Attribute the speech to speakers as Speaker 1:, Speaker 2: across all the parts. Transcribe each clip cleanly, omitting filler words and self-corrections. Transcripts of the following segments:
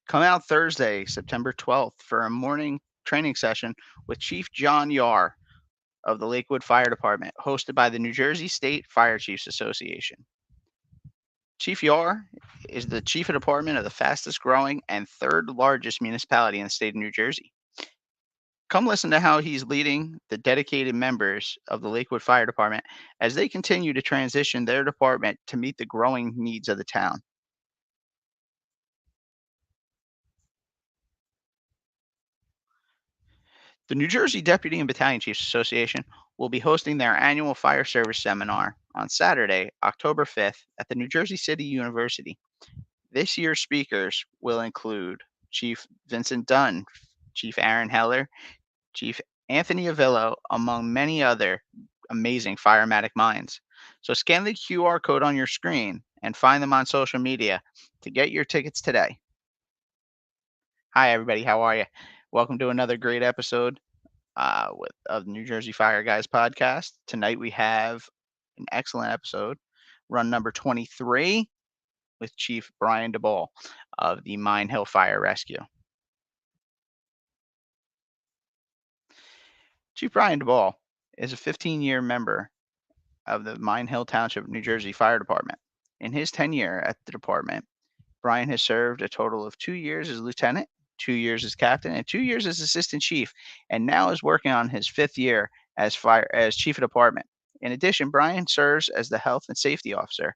Speaker 1: Come out Thursday, September 12th, for a morning training session with Chief John Yar of the Lakewood Fire Department, hosted by the New Jersey State Fire Chiefs Association. Chief Yar is the chief of department of the fastest growing and third largest municipality in the state of New Jersey. Come listen to how he's leading the dedicated members of the Lakewood Fire Department as they continue to transition their department to meet the growing needs of the town. The New Jersey Deputy and Battalion Chiefs Association will be hosting their annual fire service seminar on Saturday, October 5th at the New Jersey City University. This year's speakers will include Chief Vincent Dunn, Chief Aaron Heller, Chief Anthony Avillo, among many other amazing firematic minds. So scan the QR code on your screen and find them on social media to get your tickets today. Hi, everybody. How are you? Welcome to another great episode of the New Jersey Fire Guys podcast. Tonight we have an excellent episode, run number 23, with Chief Brian Daboul of the Mine Hill Fire Rescue. Chief Brian Daboul is a 15-year member of the Mine Hill Township, New Jersey Fire Department. In his tenure at the department, Brian has served a total of 2 years as lieutenant, 2 years as captain, and 2 years as assistant chief, and now is working on his 5th year as chief of department. In addition, Brian serves as the health and safety officer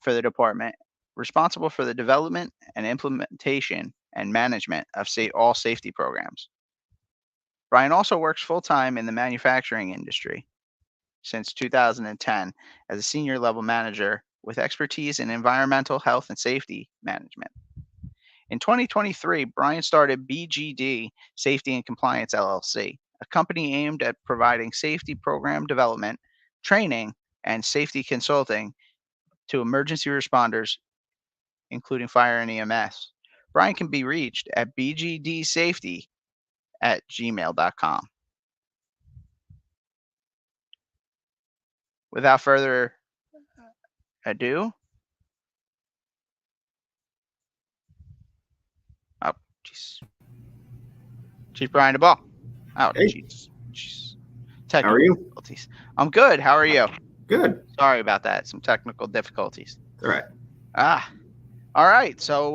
Speaker 1: for the department, responsible for the development and implementation and management of all safety programs. Brian also works full-time in the manufacturing industry since 2010 as a senior level manager with expertise in environmental health and safety management. In 2023, Brian started BGD Safety and Compliance LLC, a company aimed at providing safety program development, training, and safety consulting to emergency responders, including fire and EMS. Brian can be reached at bgdsafety@gmail.com. Without further ado, oh, jeez. Chief Brian Daboul. Oh,
Speaker 2: Hey.
Speaker 1: jeez.
Speaker 2: How are you?
Speaker 1: Difficulties. I'm good. How are you?
Speaker 2: Good.
Speaker 1: Sorry about that. Some technical difficulties.
Speaker 2: All right.
Speaker 1: All right. So,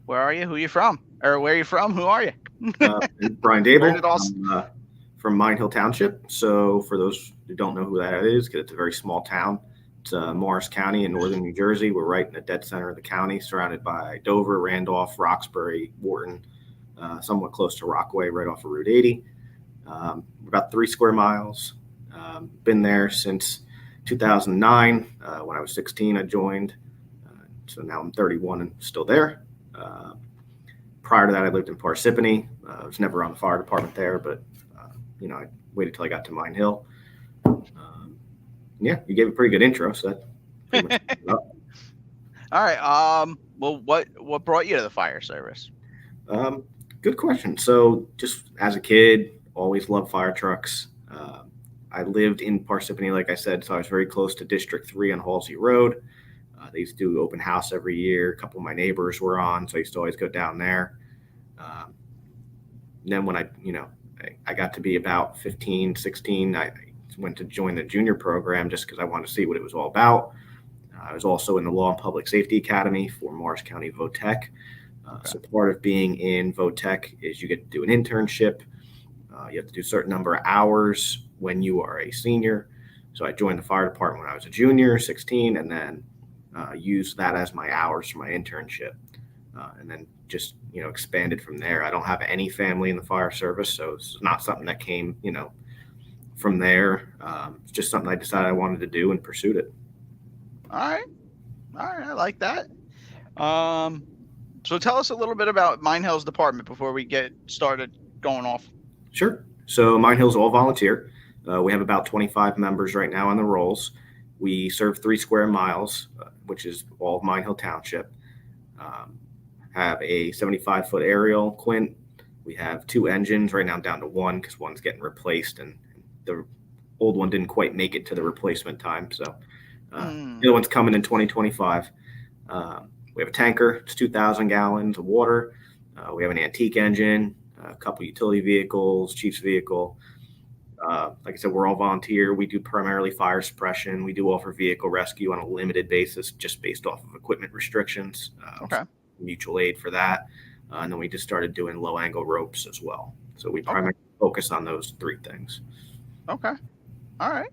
Speaker 1: where are you? Who are you from? Or where are you from? Who are you?
Speaker 2: Brian
Speaker 1: Where did
Speaker 2: Daboul.
Speaker 1: all
Speaker 2: I'm from Mine Hill Township. So for those who don't know who that is, because it's a very small town, it's Morris County in northern New Jersey. We're right in the dead center of the county, surrounded by Dover, Randolph, Roxbury, Wharton, somewhat close to Rockaway, right off of Route 80. About 3 square miles. Been there since 2009. When I was 16, I joined. So now I'm 31 and still there. Prior to that, I lived in Parsippany. I was never on the fire department there, but I waited till I got to Mine Hill. Yeah, you gave a pretty good intro, so that pretty much sums it up.
Speaker 1: All right. Well, what brought you to the fire service?
Speaker 2: Good question. So just as a kid, always loved fire trucks. I lived in Parsippany, like I said, so I was very close to District 3 on Halsey Road. They used to do open house every year. A couple of my neighbors were on, so I used to always go down there. Then when I got to be about 15, 16, I went to join the junior program just because I wanted to see what it was all about. I was also in the Law and Public Safety Academy for Morris County VOTEC. So part of being in VOTEC is you get to do an internship. You have to do a certain number of hours when you are a senior. So I joined the fire department when I was a junior, 16, and then used that as my hours for my internship. And then just, expanded from there. I don't have any family in the fire service, so it's not something that came, from there. It's just something I decided I wanted to do and pursued it.
Speaker 1: All right. I like that. So tell us a little bit about Mine Hill's department before we get started going off.
Speaker 2: Sure. So Mine Hill's all volunteer. We have about 25 members right now on the rolls. We serve 3 square miles, which is all of Mine Hill Township. Have a 75-foot aerial quint. We have 2 engines right now, down to 1 because one's getting replaced, and the old one didn't quite make it to the replacement time. So the other one's coming in 2025. We have a tanker. It's 2,000 gallons of water. We have an antique engine, a couple utility vehicles, chief's vehicle. Like I said, we're all volunteer. We do primarily fire suppression. We do offer vehicle rescue on a limited basis, just based off of equipment restrictions.
Speaker 1: Okay.
Speaker 2: Mutual aid for that. And then we just started doing low angle ropes as well. So we
Speaker 1: Okay.
Speaker 2: primarily focus on those three things.
Speaker 1: Okay. All right.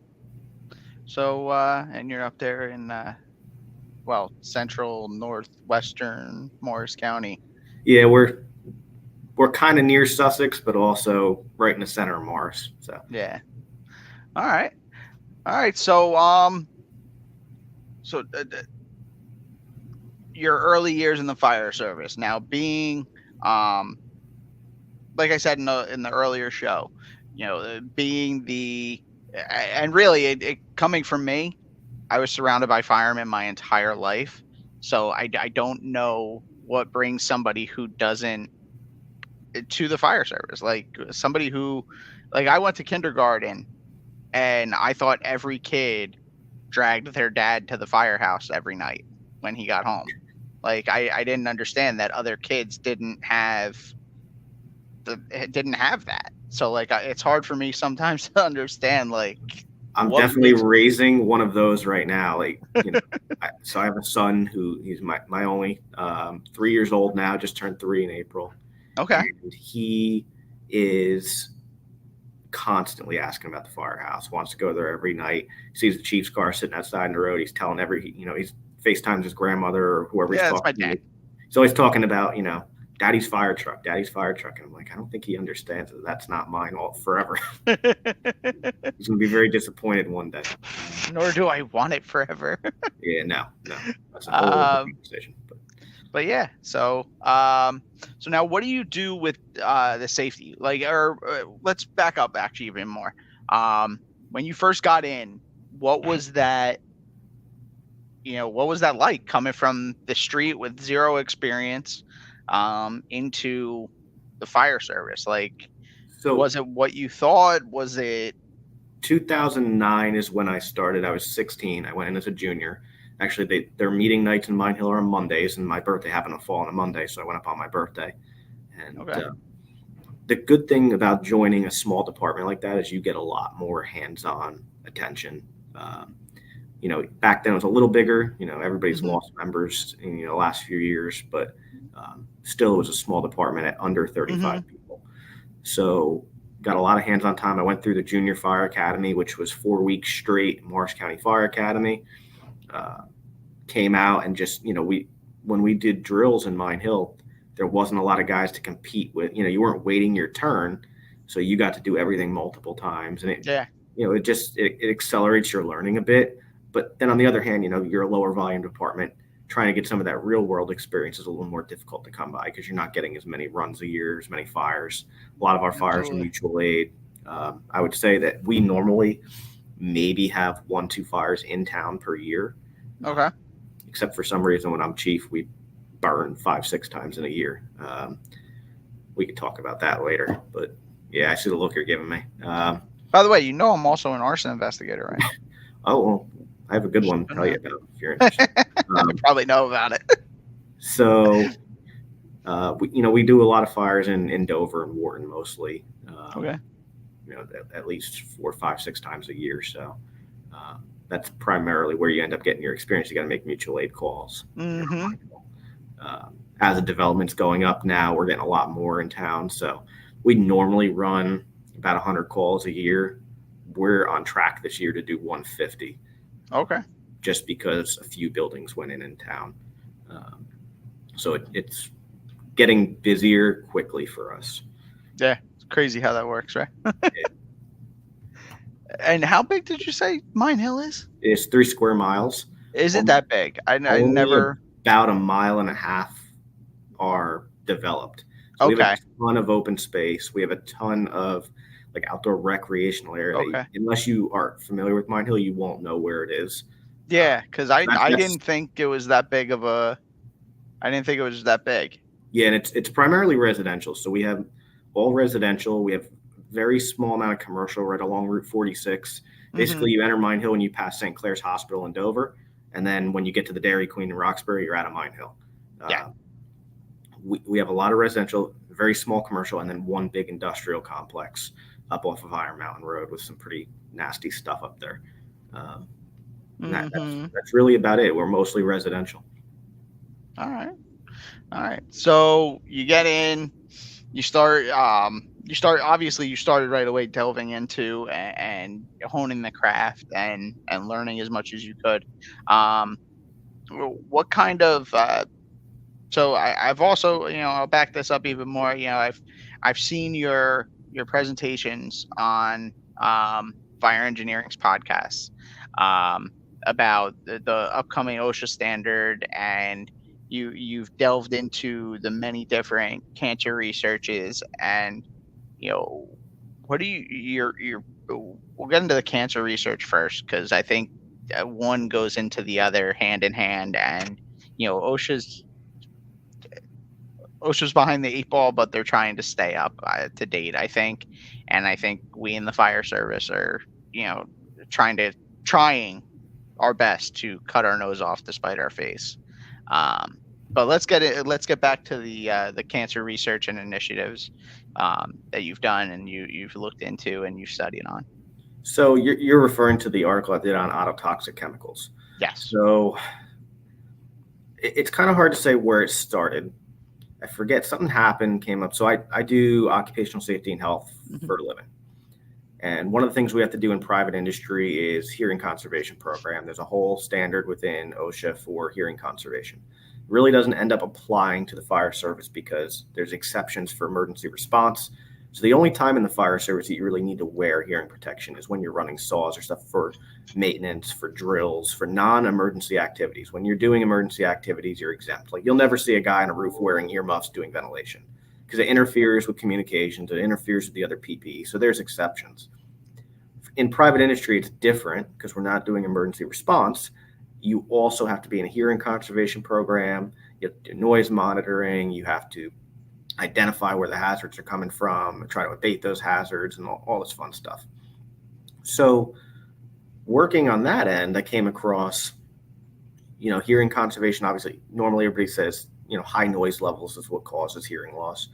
Speaker 1: So, and you're up there in, central, northwestern Morris County.
Speaker 2: Yeah, we're kind of near Sussex, but also right in the center of Morris. So
Speaker 1: Yeah. All right. All right. So, your early years in the fire service. Now, being, like I said in the earlier show, being and really it coming from me, I was surrounded by firemen my entire life, so I don't know what brings somebody who doesn't to the fire service. Like somebody who, like I went to kindergarten, and I thought every kid dragged their dad to the firehouse every night when he got home. Like I didn't understand that other kids didn't have that. So like it's hard for me sometimes to understand like
Speaker 2: I'm
Speaker 1: what
Speaker 2: definitely
Speaker 1: makes.
Speaker 2: raising one of those right now. Like, so I have a son who he's my only 3 years old now, just turned 3 in April.
Speaker 1: Okay.
Speaker 2: And he is constantly asking about the firehouse, wants to go there every night, sees the chief's car sitting outside in the road. He's telling he's FaceTimes his grandmother or whoever he's
Speaker 1: Yeah, that's my
Speaker 2: talking
Speaker 1: dad.
Speaker 2: to. He's always talking about, daddy's fire truck. And I'm like, I don't think he understands that that's not mine all forever. He's going to be very disappointed one day.
Speaker 1: Nor do I want it forever.
Speaker 2: Yeah, no. That's a whole other conversation.
Speaker 1: But yeah, so now what do you do with the safety? Like, or let's back up actually even more. When you first got in, what was that? What was that like coming from the street with zero experience into the fire service? Like,
Speaker 2: So
Speaker 1: was it what you thought? Was it
Speaker 2: 2009 is when I started. I was 16. I went in as a junior. Actually, their meeting nights in Mine Hill are on Mondays, and my birthday happened to fall on a Monday, so I went up on my birthday. And
Speaker 1: okay?
Speaker 2: The good thing about joining a small department like that is you get a lot more hands-on attention. Back then it was a little bigger. Everybody's lost members in the last few years, but still it was a small department at under 35 people. So got a lot of hands-on time. I went through the Junior Fire Academy, which was 4 weeks straight, Morris County Fire Academy. Came out and just, when we did drills in Mine Hill, there wasn't a lot of guys to compete with. You weren't waiting your turn, so you got to do everything multiple times, and it accelerates your learning a bit. But then on the other hand, you're a lower volume department. Trying to get some of that real world experience is a little more difficult to come by because you're not getting as many runs a year, as many fires. A lot of our fires are mutual aid. I would say that we normally maybe have 1-2 fires in town per year.
Speaker 1: Okay.
Speaker 2: Except for some reason when I'm chief, we burn 5-6 times in a year. We could talk about that later, but yeah, I see the look you're giving me.
Speaker 1: By the way, I'm also an arson investigator, right?
Speaker 2: Oh, well, I have a good one to tell you about if you're interested.
Speaker 1: You probably know about it.
Speaker 2: So, we do a lot of fires in Dover and Wharton mostly.
Speaker 1: Okay.
Speaker 2: At least 4, 5, 6 times a year. So that's primarily where you end up getting your experience. You got to make mutual aid calls. As the development's going up now, we're getting a lot more in town. So we normally run about 100 calls a year. We're on track this year to do 150.
Speaker 1: Okay.
Speaker 2: Just because a few buildings went in town. So it's getting busier quickly for us.
Speaker 1: Yeah, it's crazy how that works, right? And how big did you say Mine Hill is?
Speaker 2: It's 3 square miles.
Speaker 1: Is it that big? I never.
Speaker 2: About 1.5 miles are developed. So
Speaker 1: okay.
Speaker 2: We have a ton of open space. We have a ton of outdoor recreational area.
Speaker 1: Okay.
Speaker 2: Unless you are familiar with Mine Hill, you won't know where it is.
Speaker 1: Yeah, because I didn't think it was that big of a. I didn't think it was that big.
Speaker 2: Yeah, and it's primarily residential. So we have all residential. We have very small amount of commercial right along Route 46. Basically, you enter Mine Hill and you pass St. Clair's Hospital in Dover. And then when you get to the Dairy Queen in Roxbury, you're out of Mine Hill.
Speaker 1: Yeah.
Speaker 2: Uh, we have a lot of residential, very small commercial, and then one big industrial complex up off of Iron Mountain Road with some pretty nasty stuff up there. Um, and
Speaker 1: Hmm.
Speaker 2: that's really about it. We're mostly residential.
Speaker 1: All right. All right. So you get in, obviously you started right away delving into and honing the craft and learning as much as you could. Um, what kind of So I've also, I'll back this up even more. I've seen your presentations on Fire Engineering's podcasts um, about the upcoming OSHA standard, and you've delved into the many different cancer researches, and you know what do we'll get into the cancer research first because I think one goes into the other hand in hand, and OSHA's behind the eight ball, but they're trying to stay up to date, I think. And I think we in the fire service are, you know, trying our best to cut our nose off despite our face. Um, but let's get back to the cancer research and initiatives that you've done and you've looked into and you've studied on.
Speaker 2: So you're referring to the article I did on autotoxic chemicals.
Speaker 1: Yes.
Speaker 2: So it's kind of hard to say where it started. I forget, something happened, came up. So I do occupational safety and health
Speaker 1: Hmm.
Speaker 2: for a living. And one of the things we have to do in private industry is hearing conservation program. There's a whole standard within OSHA for hearing conservation. It really doesn't end up applying to the fire service because there's exceptions for emergency response. So the only time in the fire service that you really need to wear hearing protection is when you're running saws or stuff for maintenance, for drills, for non-emergency activities. When you're doing emergency activities, you're exempt. Like you'll never see a guy on a roof wearing earmuffs doing ventilation because it interferes with communications, it interferes with the other PPE. So there's exceptions. In private industry, it's different because we're not doing emergency response. You also have to be in a hearing conservation program. You have to do noise monitoring. You have to identify where the hazards are coming from and try to abate those hazards and all this fun stuff. So working on that end, I came across, hearing conservation. Obviously, normally everybody says, high noise levels is what causes hearing loss.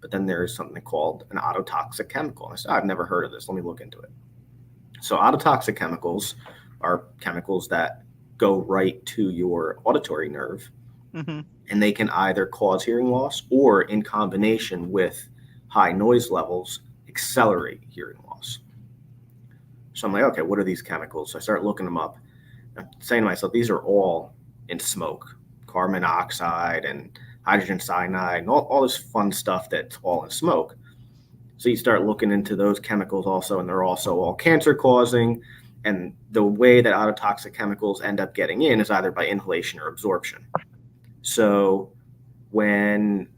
Speaker 2: But then there is something called an autotoxic chemical. And I said, I've never heard of this. Let me look into it. So autotoxic chemicals are chemicals that go right to your auditory nerve,
Speaker 1: Hmm.
Speaker 2: and they can either cause hearing loss or, in combination with high noise levels, accelerate hearing loss. So I'm like, okay, what are these chemicals? So I start looking them up. I'm saying to myself, these are all in smoke, carbon monoxide and hydrogen cyanide, and all this fun stuff that's all in smoke. So you start looking into those chemicals also, and they're also all cancer causing. And the way that autotoxic chemicals end up getting in is either by inhalation or absorption. So when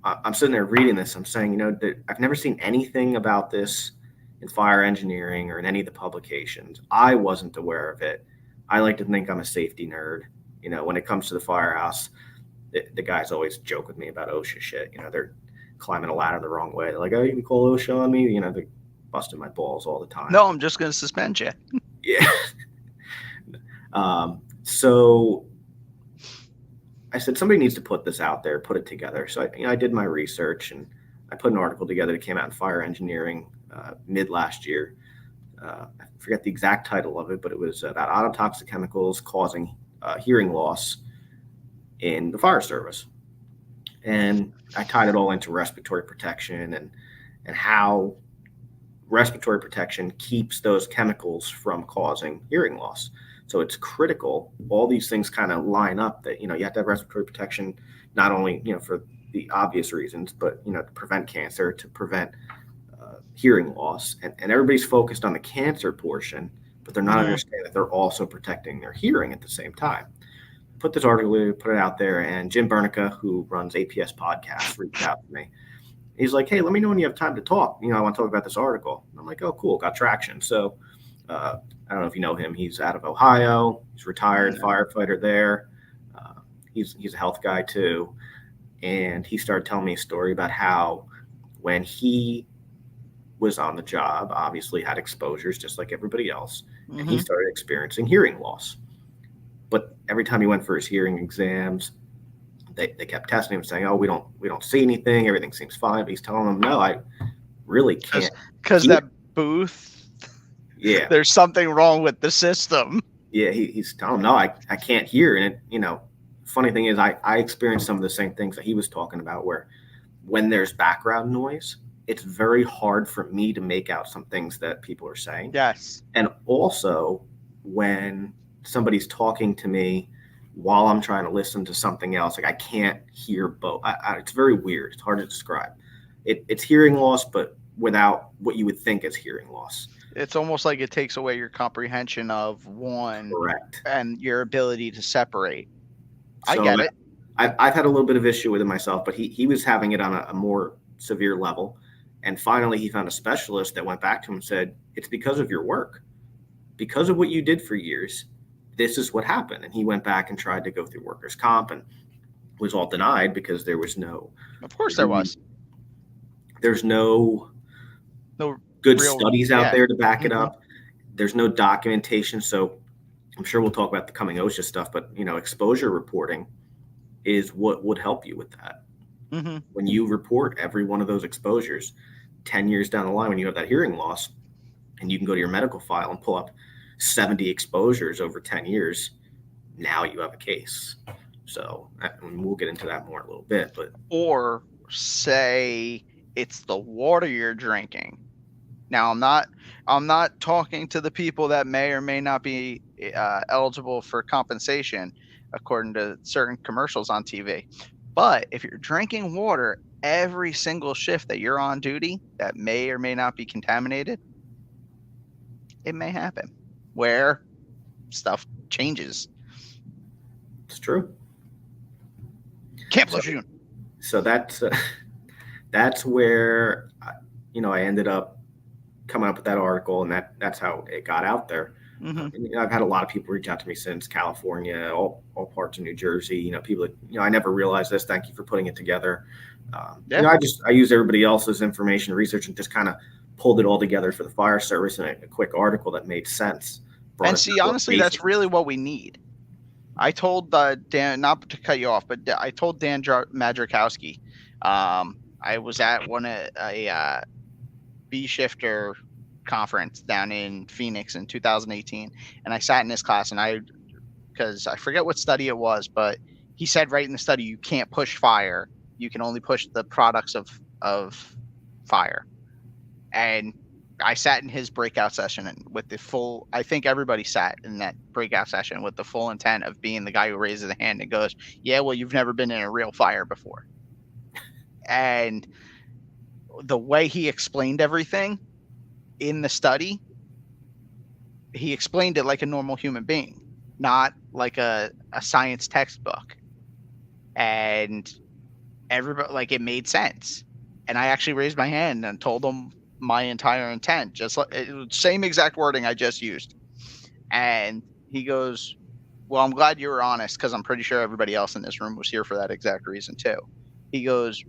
Speaker 2: I'm sitting there reading this, I'm saying, I've never seen anything about this in fire engineering or in any of the publications. I wasn't aware of it. I like to think I'm a safety nerd. When it comes to the firehouse, the guys always joke with me about OSHA shit. They're climbing a ladder the wrong way. They're like, oh, you can call OSHA on me? They're busting my balls all the time.
Speaker 1: No, I'm just going to suspend you.
Speaker 2: Yeah. So I said, somebody needs to put this out there, put it together. So I did my research and I put an article together that came out in Fire Engineering mid last year. I forget the exact title of it, but it was about autotoxic chemicals causing hearing loss in the fire service. And I tied it all into respiratory protection and how respiratory protection keeps those chemicals from causing hearing loss. So it's critical. All these things kind of line up that, you have to have respiratory protection, not only, for the obvious reasons, but, to prevent cancer, to prevent hearing loss. And everybody's focused on the cancer portion, but they're not
Speaker 1: Hmm.
Speaker 2: understanding that they're also protecting their hearing at the same time. Put this article, put it out there, and Jim Bernica, who runs APS Podcast, reached out to me. He's like, hey, let me know when you have time to talk. I want to talk about this article. And I'm like, oh, cool, got traction. So I don't know if you know him. He's out of Ohio. He's retired firefighter there. He's a health guy too. And he started telling me a story about how when he was on the job, obviously had exposures just like everybody else, and he
Speaker 1: Hmm.
Speaker 2: started experiencing hearing loss. But every time he went for his hearing exams, They kept testing him, saying, "Oh, we don't see anything. Everything seems fine." But he's telling them, "No, I really can't
Speaker 1: Because
Speaker 2: hear."
Speaker 1: that booth,
Speaker 2: Yeah,
Speaker 1: there's something wrong with the system.
Speaker 2: yeah. He's telling them, "No, I can't hear." And funny thing is, I experienced some of the same things that he was talking about, where when there's background noise, it's very hard for me to make out some things that people are saying.
Speaker 1: Yes.
Speaker 2: And also, when somebody's talking to me while I'm trying to listen to something else, like I can't hear both. It's very weird. It's hard to describe. It's hearing loss, but without what you would think is hearing loss.
Speaker 1: It's almost like it takes away your comprehension of one
Speaker 2: Correct.
Speaker 1: and your ability to separate. I
Speaker 2: So
Speaker 1: get it.
Speaker 2: I've had a little bit of issue with it myself, but he was having it on a more severe level. And finally, he found a specialist that went back to him and said, "It's because of your work. Because of what you did for years, this is what happened." And he went back and tried to go through workers' comp and was all denied because there was no,
Speaker 1: Of course there was.
Speaker 2: there's no
Speaker 1: No
Speaker 2: good
Speaker 1: real,
Speaker 2: studies out
Speaker 1: yeah.
Speaker 2: there to back it
Speaker 1: Mhm.
Speaker 2: up. There's no documentation. So I'm sure we'll talk about the coming OSHA stuff, but exposure reporting is what would help you with that.
Speaker 1: Mhm.
Speaker 2: When you report every one of those exposures 10 years down the line, when you have that hearing loss, and you can go to your medical file and pull up 70 exposures over 10 years, now you have a case. So we'll get into that more in a little bit. But
Speaker 1: Or say it's the water you're drinking. Now I'm not talking to the people that may or may not be eligible for compensation according to certain commercials on TV. But if you're drinking water every single shift that you're on duty that may or may not be contaminated, it may happen where stuff changes.
Speaker 2: it's true.
Speaker 1: Camp
Speaker 2: So,
Speaker 1: Lejeune.
Speaker 2: so that's where I ended up coming up with that article, and that's how it got out there.
Speaker 1: Mm-hmm.
Speaker 2: I've had a lot of people reach out to me since California, all parts of New Jersey. People that, I never realized this. Thank you for putting it together.
Speaker 1: Yeah.
Speaker 2: I used everybody else's information, research, and just kind of pulled it all together for the fire service in a quick article that made sense.
Speaker 1: And see, honestly, that's really what we need. I told Dan, not to cut you off, but I told Dan Madrikowski. I was at a B shifter conference down in Phoenix in 2018, and I sat in his class, and because I forget what study it was, but he said right in the study, you can't push fire. You can only push the products of fire. And I sat in his breakout session and with the full, I think everybody sat in that breakout session with the full intent of being the guy who raises the hand and goes, "Yeah, well, you've never been in a real fire before." And the way he explained everything in the study, he explained it like a normal human being, not like a science textbook. And everybody, like, it made sense. And I actually raised my hand and told him my entire intent, just like same exact wording I just used. And he goes, "Well, I'm glad you were honest, because I'm pretty sure everybody else in this room was here for that exact reason too." He goes,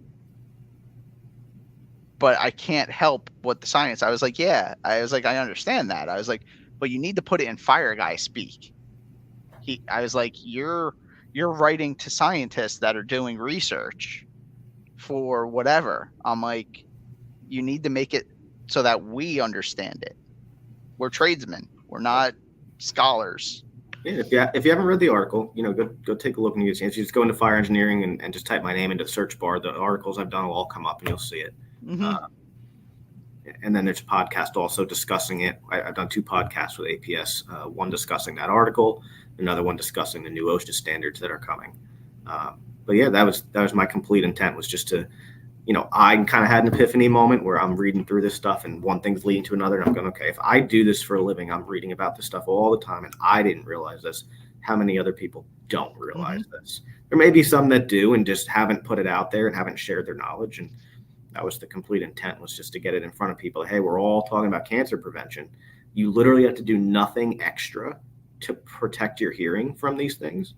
Speaker 1: "But I can't help what the science." I was like, "Yeah." I was like, "I understand that." I was like, "But you need to put it in fire guy speak." I was like, you're writing to scientists that are doing research for whatever. I'm like, you need to make it so that we understand it. We're tradesmen. We're not scholars.
Speaker 2: Yeah, if you haven't read the article, go take a look and you just go into fire engineering and just type my name into the search bar. The articles I've done will all come up and you'll see it.
Speaker 1: Mm-hmm.
Speaker 2: And then there's a podcast also discussing it. I've done 2 podcasts with APS, one discussing that article, another one discussing the new OSHA standards that are coming. But yeah, that was my complete intent, was just to, I kind of had an epiphany moment where I'm reading through this stuff and one thing's leading to another. And I'm going, okay, if I do this for a living, I'm reading about this stuff all the time, and I didn't realize this. How many other people don't realize this? There may be some that do and just haven't put it out there and haven't shared their knowledge. And that was the complete intent, was just to get it in front of people. Hey, we're all talking about cancer prevention. You literally have to do nothing extra to protect your hearing from these things.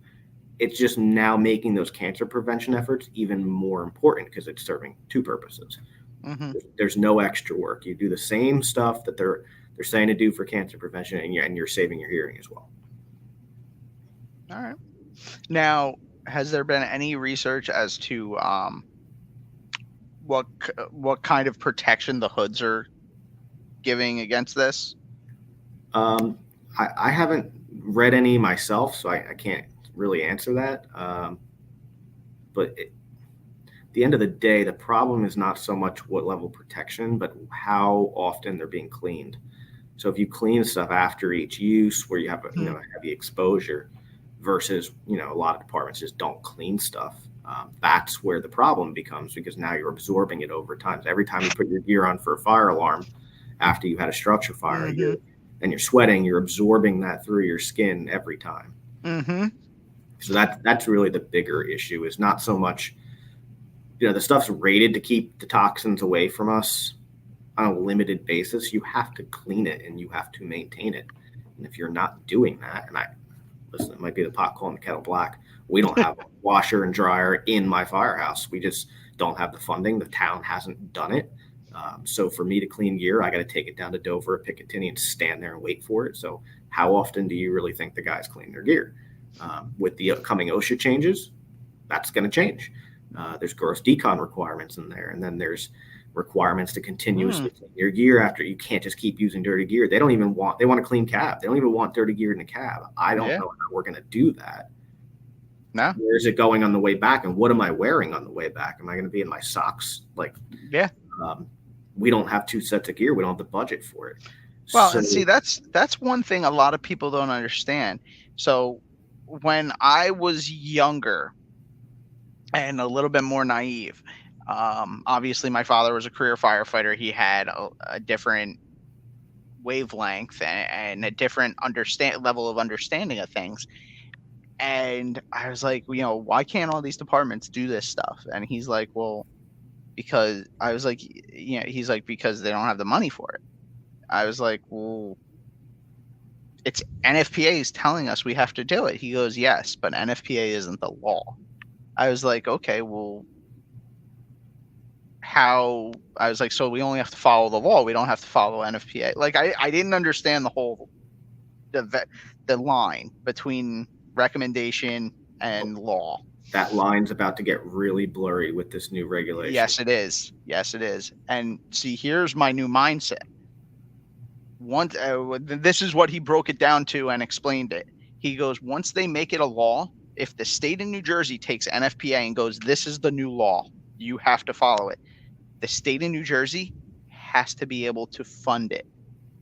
Speaker 2: It's just now making those cancer prevention efforts even more important because it's serving 2 purposes.
Speaker 1: Mm-hmm.
Speaker 2: There's no extra work. You do the same stuff that they're saying to do for cancer prevention, and you're saving your hearing as well.
Speaker 1: All right. Now, has there been any research as to what kind of protection the hoods are giving against this?
Speaker 2: I haven't read any myself, so I can't really answer that. But at the end of the day, the problem is not so much what level of protection, but how often they're being cleaned. So if you clean stuff after each use, where you have a heavy exposure, versus a lot of departments just don't clean stuff. That's where the problem becomes, because now you're absorbing it over time. So every time you put your gear on for a fire alarm after you've had a structure fire, and you're sweating, you're absorbing that through your skin every time. So that's really the bigger issue, is not so much, the stuff's rated to keep the toxins away from us on a limited basis. You have to clean it and you have to maintain it. And if you're not doing that, and listen, it might be the pot calling the kettle black. We don't have a washer and dryer in my firehouse. We just don't have the funding. The town hasn't done it. So for me to clean gear, I got to take it down to Dover, Picatinny, and stand there and wait for it. So how often do you really think the guys clean their gear? With the upcoming OSHA changes, that's going to change. There's gross decon requirements in there, and then there's requirements to continuously clean your gear after. You can't just keep using dirty gear. They want a clean cab. They don't even want dirty gear in the cab. I don't know how we're going to do that.
Speaker 1: No.
Speaker 2: Where is it going on the way back, and what am I wearing on the way back? Am I going to be in my socks? We don't have 2 sets of gear. We don't have the budget for it.
Speaker 1: Well, and see, that's one thing a lot of people don't understand. So when I was younger and a little bit more naive, obviously my father was a career firefighter. He had a different wavelength and a different level of understanding of things. And I was like, why can't all these departments do this stuff? And he's like, well, because I was like, he's like, because they don't have the money for it. I was like, well, it's NFPA is telling us we have to do it. He goes, yes, but NFPA isn't the law. I was like, okay, well, how? I was like, so we only have to follow the law. We don't have to follow NFPA. Like, I didn't understand the line between recommendation and law.
Speaker 2: That line's about to get really blurry with this new regulation.
Speaker 1: Yes, it is. Yes, it is. And see, here's my new mindset. This is what he broke it down to and explained it. He goes, once they make it a law, if the state of New Jersey takes NFPA and goes, this is the new law, you have to follow it. The state of New Jersey has to be able to fund it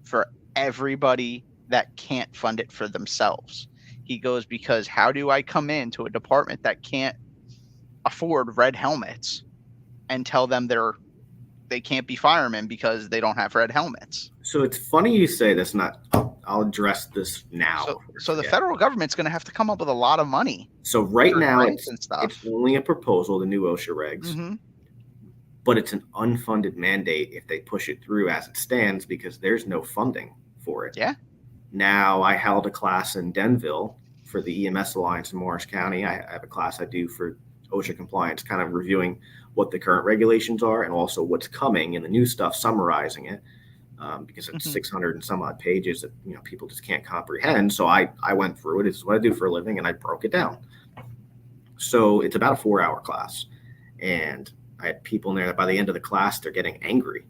Speaker 1: for everybody that can't fund it for themselves. He goes, because how do I come into a department that can't afford red helmets and tell them they can't be firemen because they don't have red helmets?
Speaker 2: So it's funny you say this, and I'll address this now.
Speaker 1: So the federal government's going to have to come up with a lot of money.
Speaker 2: So right now it's only a proposal, the new OSHA regs, but it's an unfunded mandate if they push it through as it stands, because there's no funding for it.
Speaker 1: Yeah.
Speaker 2: Now, I held a class in Denville for the EMS Alliance in Morris County. I have a class I do for OSHA compliance, kind of reviewing what the current regulations are and also what's coming and the new stuff, summarizing it, because it's 600 and some odd pages that people just can't comprehend. So I went through it. It's what I do for a living, and I broke it down. So it's about a 4-hour class, and I had people in there that by the end of the class, they're getting angry.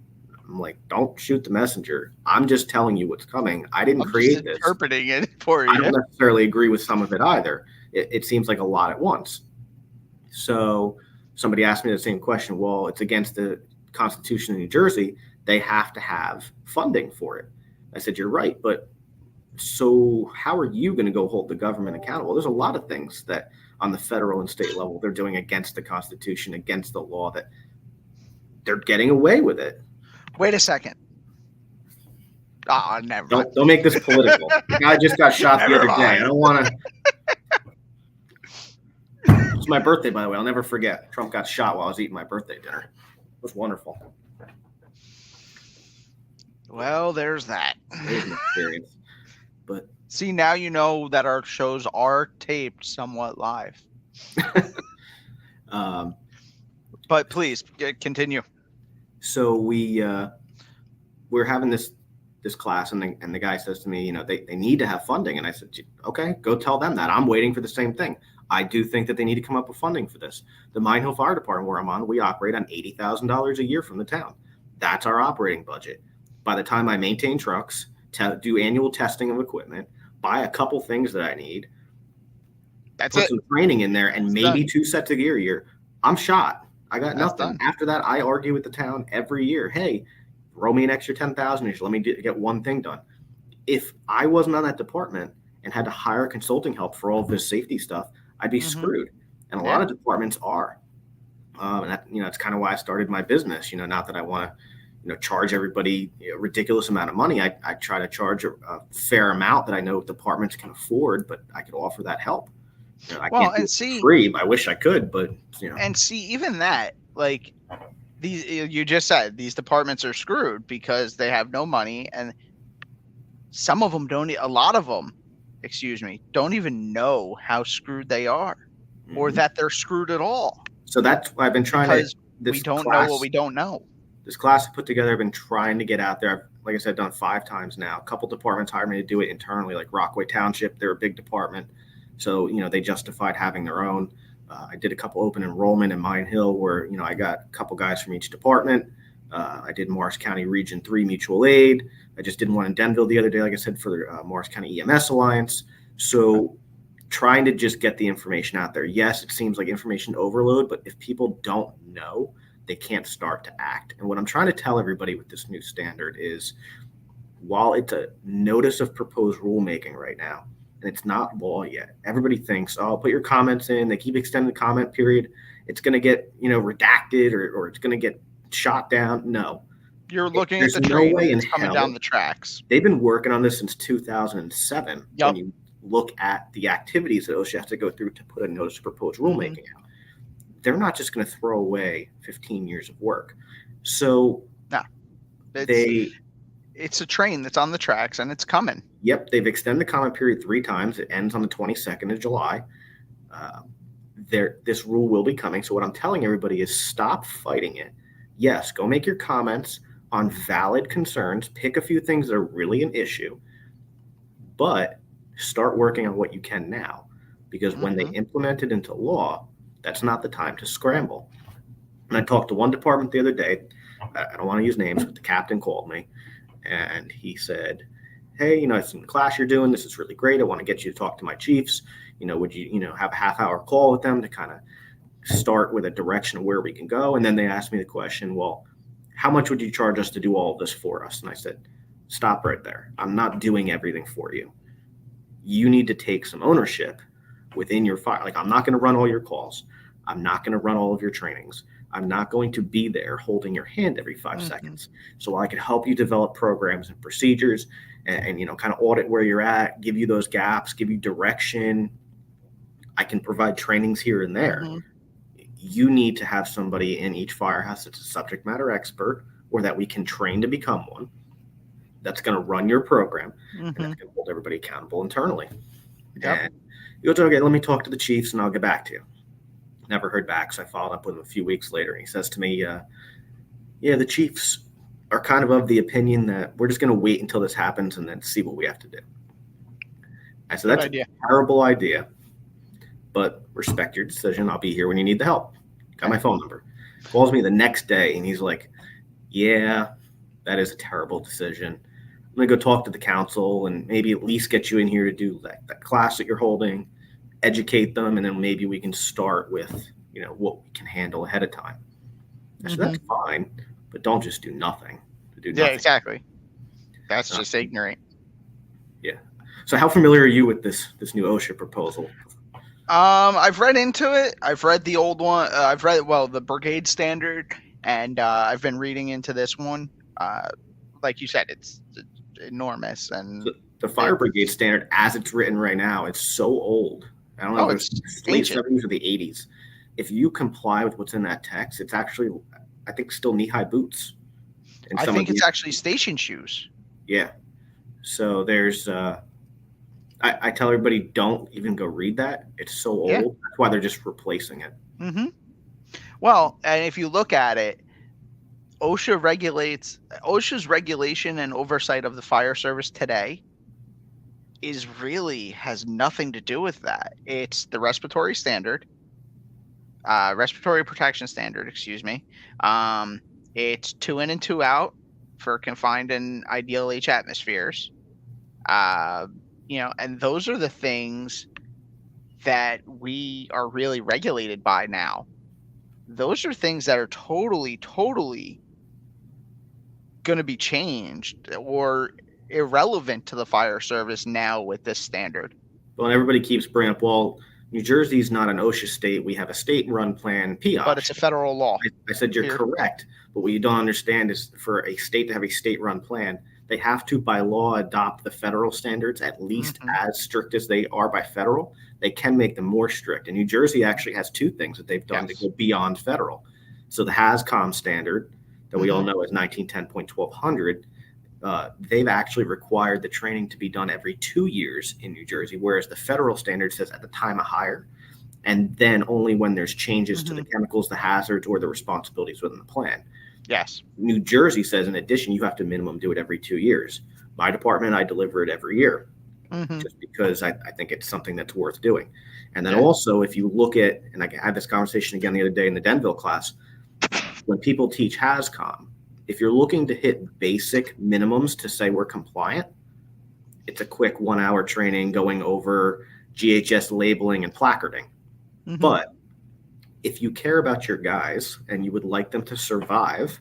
Speaker 2: I'm like, don't shoot the messenger. I'm just telling you what's coming. I didn't create this.
Speaker 1: Interpreting it for you.
Speaker 2: I don't necessarily agree with some of it either. It seems like a lot at once. So somebody asked me the same question. Well, it's against the Constitution of New Jersey. They have to have funding for it. I said, you're right. But so how are you going to go hold the government accountable? There's a lot of things that on the federal and state level they're doing against the Constitution, against the law, that they're getting away with it.
Speaker 1: Wait a second. Never.
Speaker 2: Don't make this political. The guy just got shot the other day. I don't want to. It's my birthday, by the way. I'll never forget. Trump got shot while I was eating my birthday dinner. It was wonderful.
Speaker 1: Well, there's that.
Speaker 2: It was an experience. But
Speaker 1: see, now you know that our shows are taped somewhat live. But please continue.
Speaker 2: So we're having this this class, and the guy says to me, they need to have funding. And I said, okay, go tell them that. I'm waiting for the same thing. I do think that they need to come up with funding for this. The Mine Hill Fire Department, where I'm on, we operate on $80,000 a year from the town. That's our operating budget. By the time I maintain trucks, do annual testing of equipment, buy a couple things that I need, put some training in there, and maybe 2 sets of gear a year, I'm shot. I got nothing. After that, I argue with the town every year. Hey, throw me an extra $10,000. Let me get one thing done. If I wasn't on that department and had to hire consulting help for all of this safety stuff, I'd be screwed. And a lot of departments are. And that, it's kind of why I started my business. Not that I want to, charge everybody a ridiculous amount of money. I try to charge a fair amount that I know departments can afford, but I could offer that help. I can't do it for free. I wish I could, but
Speaker 1: And see, even that, like these, you just said these departments are screwed because they have no money, and some of them don't. A lot of them, don't even know how screwed they are, or that they're screwed at all.
Speaker 2: So that's why I've been trying
Speaker 1: we don't know what we don't know.
Speaker 2: This class I put together, I've been trying to get out there. I've, like I said, done 5 times now. A couple departments hired me to do it internally, like Rockaway Township. They're a big department. So, they justified having their own. I did a couple open enrollment in Mine Hill where, I got a couple guys from each department. I did Morris County Region 3 Mutual Aid. I just did one in Denville the other day, like I said, for the Morris County EMS Alliance. So trying to just get the information out there. Yes, it seems like information overload, but if people don't know, they can't start to act. And what I'm trying to tell everybody with this new standard is, while it's a notice of proposed rulemaking right now, and it's not law yet, everybody thinks, oh, put your comments in. They keep extending the comment period. It's going to get, redacted or it's going to get shot down. No.
Speaker 1: You're looking at the train that's coming down the tracks.
Speaker 2: They've been working on this since 2007.
Speaker 1: Yep.
Speaker 2: When you look at the activities that OSHA has to go through to put a notice of proposed rulemaking out, they're not just going to throw away 15 years of work. So
Speaker 1: no, it's a train that's on the tracks and it's coming.
Speaker 2: Yep. They've extended the comment period 3 times. It ends on the 22nd of July. This rule will be coming. So what I'm telling everybody is stop fighting it. Yes, go make your comments on valid concerns. Pick a few things that are really an issue, but start working on what you can now, because when they implement it into law, that's not the time to scramble. And I talked to one department the other day. I don't want to use names, but the captain called me and he said, hey, I've seen the class you're doing. This is really great. I want to get you to talk to my chiefs. Would you, have a half-hour call with them to kind of start with a direction of where we can go? And then they asked me the question, well, how much would you charge us to do all of this for us? And I said, stop right there. I'm not doing everything for you. You need to take some ownership within your fire. Like, I'm not going to run all your calls. I'm not going to run all of your trainings. I'm not going to be there holding your hand every 5 seconds. So I can help you develop programs and procedures and kind of audit where you're at, give you those gaps, give you direction. I can provide trainings here and there. You need to have somebody in each firehouse that's a subject matter expert, or that we can train to become one, that's going to run your program and that's going to hold everybody accountable internally. And he goes, okay, let me talk to the chiefs and I'll get back to you. Never heard back. So I followed up with him a few weeks later. And he says to me, the chiefs are kind of the opinion that we're just going to wait until this happens and then see what we have to do. I said, that's a terrible idea, but respect your decision. I'll be here when you need the help. Got my phone number. Calls me the next day and he's like, yeah, that is a terrible decision. I'm going to go talk to the council and maybe at least get you in here to do that class that you're holding, educate them, and then maybe we can start with, what we can handle ahead of time. I said, that's fine, but don't just do nothing.
Speaker 1: Yeah, exactly. That's just ignorant.
Speaker 2: Yeah. So how familiar are you with this new OSHA proposal?
Speaker 1: I've read into it. I've read the old one. I've read, the brigade standard, and I've been reading into this one. Like you said, it's enormous. And
Speaker 2: the fire brigade standard, as it's written right now, it's so old. I don't know if it's late 70s or the 80s. If you comply with what's in that text, it's actually, I think, still knee-high boots.
Speaker 1: I think it's actually station shoes. Yeah.
Speaker 2: So there's, I tell everybody, don't even go read that. It's so old. Yeah. That's why they're just replacing it.
Speaker 1: Well, and if you look at it, OSHA's regulation and oversight of the fire service today is really has nothing to do with that. It's the respiratory protection standard, excuse me. It's 2 in and 2 out for confined and ideal H atmospheres. Uh, and those are the things that we are really regulated by now. Those are things that are totally, totally going to be changed or irrelevant to the fire service now with this standard.
Speaker 2: Well, everybody keeps bringing up, well, New Jersey's not an OSHA state. We have a state-run plan, POSH.
Speaker 1: But it's a federal law.
Speaker 2: I said you're
Speaker 1: Here.
Speaker 2: correct, but what you don't understand is for a state to have a state-run plan, they have to, by law, adopt the federal standards at least as strict as they are by federal. They can make them more strict. And New Jersey actually has two things that they've done to go beyond federal. So the HAZCOM standard that we all know is 1910.1200, they've actually required the training to be done every 2 years in New Jersey, whereas the federal standard says at the time of hire, and then only when there's changes to the chemicals, the hazards, or the responsibilities within the plan.
Speaker 1: Yes.
Speaker 2: New Jersey says, in addition, you have to minimum do it every 2 years. My department, I deliver it every year, just because I think it's something that's worth doing. And then also, if you look at, and I had this conversation again the other day in the Denville class, when people teach HAZCOM, if you're looking to hit basic minimums to say we're compliant, it's a quick 1 hour training going over GHS labeling and placarding. But if you care about your guys and you would like them to survive,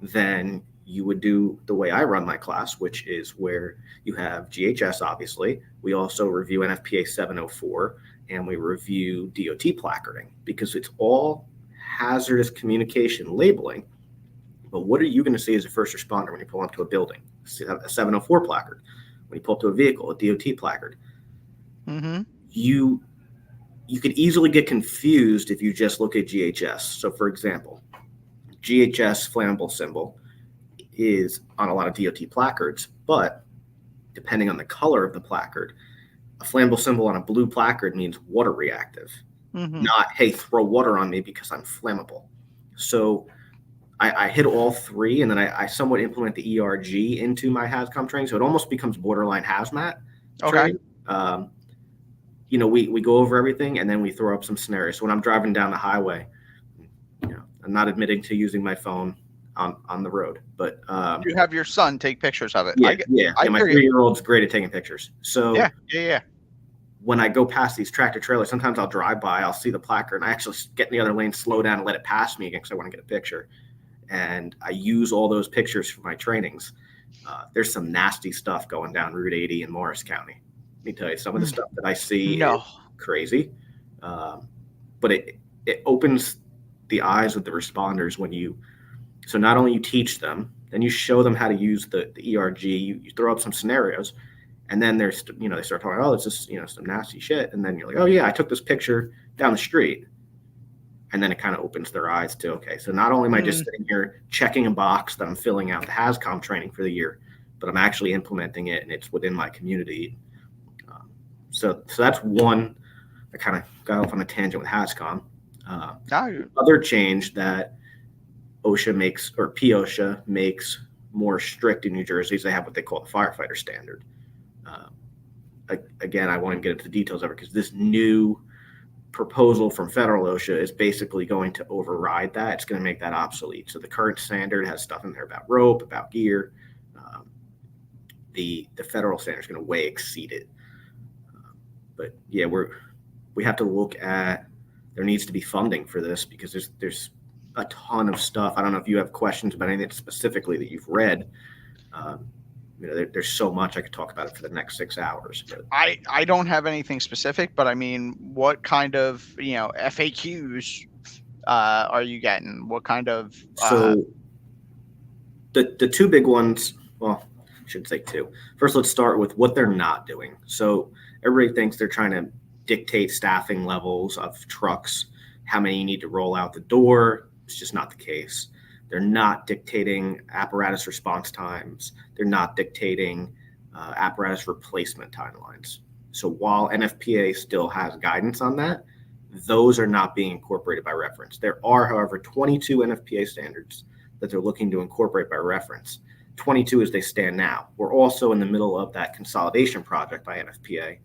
Speaker 2: then you would do the way I run my class, which is where you have GHS, obviously. We also review NFPA 704 and we review DOT placarding because it's all hazardous communication labeling. But what are you going to see as a first responder when you pull up to a building? A 704 placard. When you pull up to a vehicle, a DOT placard. You could easily get confused if you just look at GHS. So, for example, GHS flammable symbol is on a lot of DOT placards, but depending on the color of the placard, a flammable symbol on a blue placard means water reactive, not, hey, throw water on me because I'm flammable. So I hit all three, and then I somewhat implement the ERG into my HAZCOM training, so it almost becomes borderline hazmat training. We go over everything, and then we throw up some scenarios. So when I'm driving down the highway, I'm not admitting to using my phone on the road, but
Speaker 1: you have your son take pictures of it.
Speaker 2: Yeah. My 3-year-old's great at taking pictures. So when I go past these tractor trailers, sometimes I'll drive by, I'll see the placard, and I actually get in the other lane, slow down, and let it pass me again because I want to get a picture. And I use all those pictures for my trainings. There's some nasty stuff going down Route 80 in Morris County. Let me tell you, some of the stuff that I see is crazy. But it opens the eyes of the responders so not only you teach them, then you show them how to use the ERG, you throw up some scenarios, and then they start talking, oh, it's just, some nasty shit. And then you're like, oh yeah, I took this picture down the street. And then it kind of opens their eyes to, okay, so not only am I just sitting here checking a box that I'm filling out the HAZCOM training for the year, but I'm actually implementing it and it's within my community. So that's one. I kind of got off on a tangent with HAZCOM. Other change that OSHA makes, or POSHA makes more strict in New Jersey is they have what they call the firefighter standard. Again, I won't even get into the details of it because this new proposal from federal OSHA is basically going to override that. It's going to make that obsolete. So the current standard has stuff in there about rope, about gear. The federal standard is going to way exceed it. But yeah, we have to look at, there needs to be funding for this because there's a ton of stuff. I don't know if you have questions about anything specifically that you've read. There's so much I could talk about it for the next 6 hours. But
Speaker 1: I don't have anything specific, but I mean, what kind of FAQs are you getting? What kind of
Speaker 2: so the two big ones? Well, I shouldn't say two. First, let's start with what they're not doing. So everybody thinks they're trying to dictate staffing levels of trucks, how many you need to roll out the door. It's just not the case. They're not dictating apparatus response times. They're not dictating apparatus replacement timelines. So while NFPA still has guidance on that, those are not being incorporated by reference. There are, however, 22 NFPA standards that they're looking to incorporate by reference. 22 as they stand now. We're also in the middle of that consolidation project by NFPA,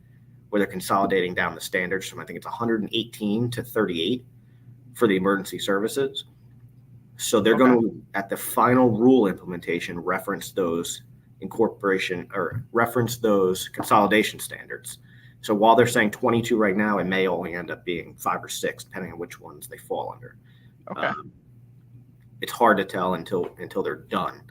Speaker 2: where they're consolidating down the standards from, I think it's 118 to 38 for the emergency services. So they're going to, at the final rule implementation, reference those consolidation standards. So while they're saying 22 right now, it may only end up being 5 or 6, depending on which ones they fall under.
Speaker 1: Okay.
Speaker 2: It's hard to tell until they're done.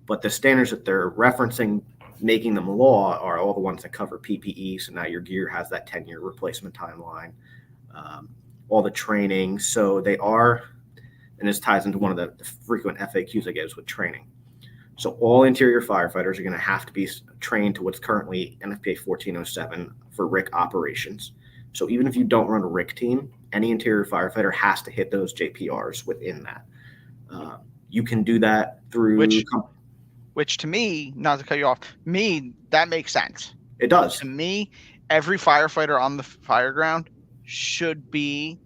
Speaker 2: But the standards that they're referencing, making them law, are all the ones that cover PPE. So now your gear has that 10-year replacement timeline, all the training. So they are, and this ties into one of the frequent FAQs I get is with training. So all interior firefighters are going to have to be trained to what's currently NFPA 1407 for RIC operations. So even if you don't run a RIC team, any interior firefighter has to hit those JPRs within that. You can do that through...
Speaker 1: Which to me, not to cut you off, that makes sense.
Speaker 2: It does.
Speaker 1: To me, every firefighter on the fire ground should be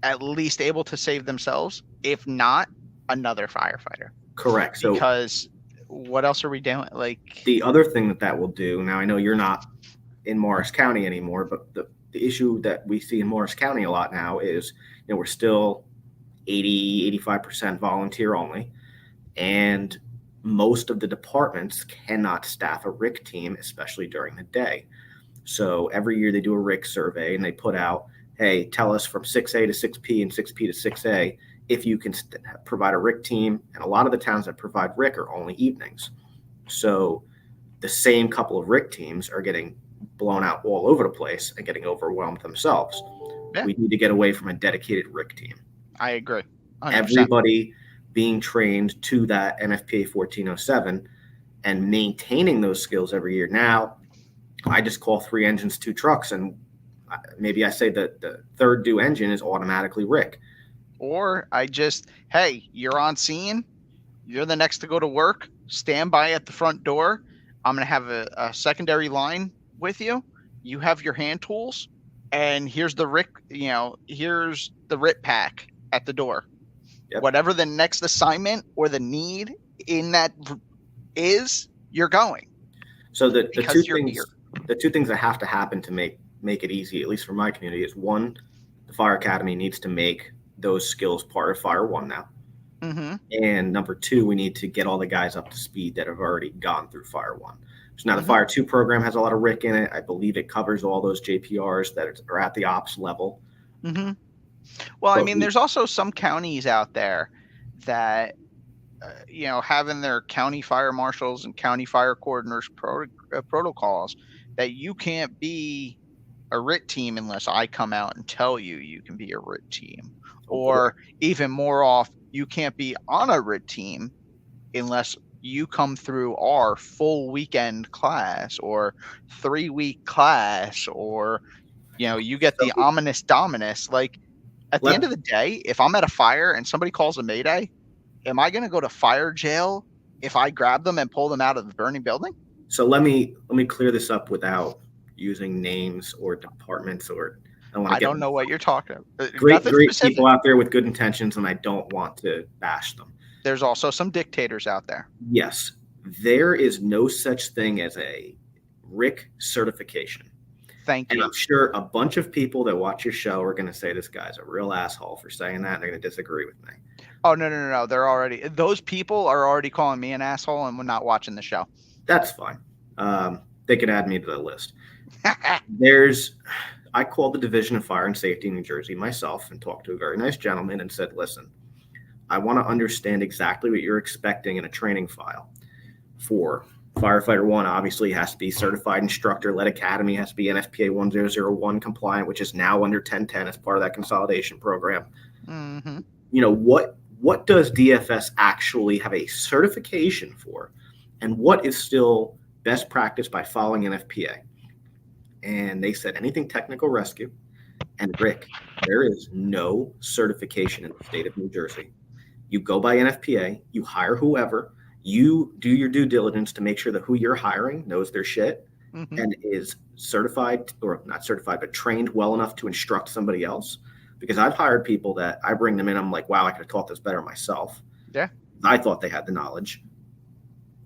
Speaker 1: at least able to save themselves, if not another firefighter.
Speaker 2: Correct.
Speaker 1: Because what else are we doing? Like,
Speaker 2: the other thing that will do, now I know you're not in Morris County anymore, but the issue that we see in Morris County a lot now is, we're still 85% volunteer only, and most of the departments cannot staff a RIC team, especially during the day. So every year they do a RIC survey and they put out, hey, tell us from 6A to 6P and 6P to 6A if you can provide a RIC team. And a lot of the towns that provide RIC are only evenings. So the same couple of RIC teams are getting blown out all over the place and getting overwhelmed themselves. Yeah. We need to get away from a dedicated RIC team.
Speaker 1: I agree. 100%.
Speaker 2: Everybody being trained to that NFPA 1407 and maintaining those skills every year. Now, I just call 3 engines, 2 trucks, and maybe I say that the third due engine is automatically RIC.
Speaker 1: Or hey, you're on scene. You're the next to go to work. Stand by at the front door. I'm going to have a secondary line with you. You have your hand tools, and here's the RIC, here's the RIT pack at the door. Yep. Whatever the next assignment or the need in that is, you're going.
Speaker 2: So the two things that have to happen to make it easy, at least for my community, is one, the fire academy needs to make those skills part of Fire One now.
Speaker 1: Mm-hmm.
Speaker 2: And number 2, we need to get all the guys up to speed that have already gone through Fire One. So now the Fire 2 program has a lot of RIC in it. I believe it covers all those JPRs that are at the ops level.
Speaker 1: Mm-hmm. Well, there's also some counties out there that, having their county fire marshals and county fire coordinators protocols that you can't be a RIT team unless I come out and tell you can be a RIT team. Or even more off, you can't be on a RIT team unless you come through our full weekend class or 3-week class, or, you get the ominous dominus. Like, at the end of the day, if I'm at a fire and somebody calls a mayday, am I going to go to fire jail if I grab them and pull them out of the burning building?
Speaker 2: So let me clear this up without using names or departments, or
Speaker 1: I don't know what you're talking about.
Speaker 2: Great people out there with good intentions, and I don't want to bash them.
Speaker 1: There's also some dictators out there.
Speaker 2: Yes. There is no such thing as a RIC certification.
Speaker 1: Thank you.
Speaker 2: And I'm sure a bunch of people that watch your show are going to say this guy's a real asshole for saying that, and they're going to disagree with me.
Speaker 1: Oh, no. Those people are already calling me an asshole, and we're not watching the show.
Speaker 2: That's fine. They could add me to the list. I called the Division of Fire and Safety in New Jersey myself and talked to a very nice gentleman and said, listen, I want to understand exactly what you're expecting in a training file. For Firefighter 1, obviously has to be certified instructor, led academy, has to be NFPA 1001 compliant, which is now under 1010 as part of that consolidation program.
Speaker 1: Mm-hmm.
Speaker 2: What does DFS actually have a certification for, and what is still best practice by following NFPA? And they said anything technical rescue and RIC, there is no certification in the state of New Jersey. You go by NFPA, you hire whoever, you do your due diligence to make sure that who you're hiring knows their shit and is certified, or not certified, but trained well enough to instruct somebody else. because I've hired people that I bring them in. I'm like, wow, I could have taught this better myself.
Speaker 1: Yeah.
Speaker 2: I thought they had the knowledge.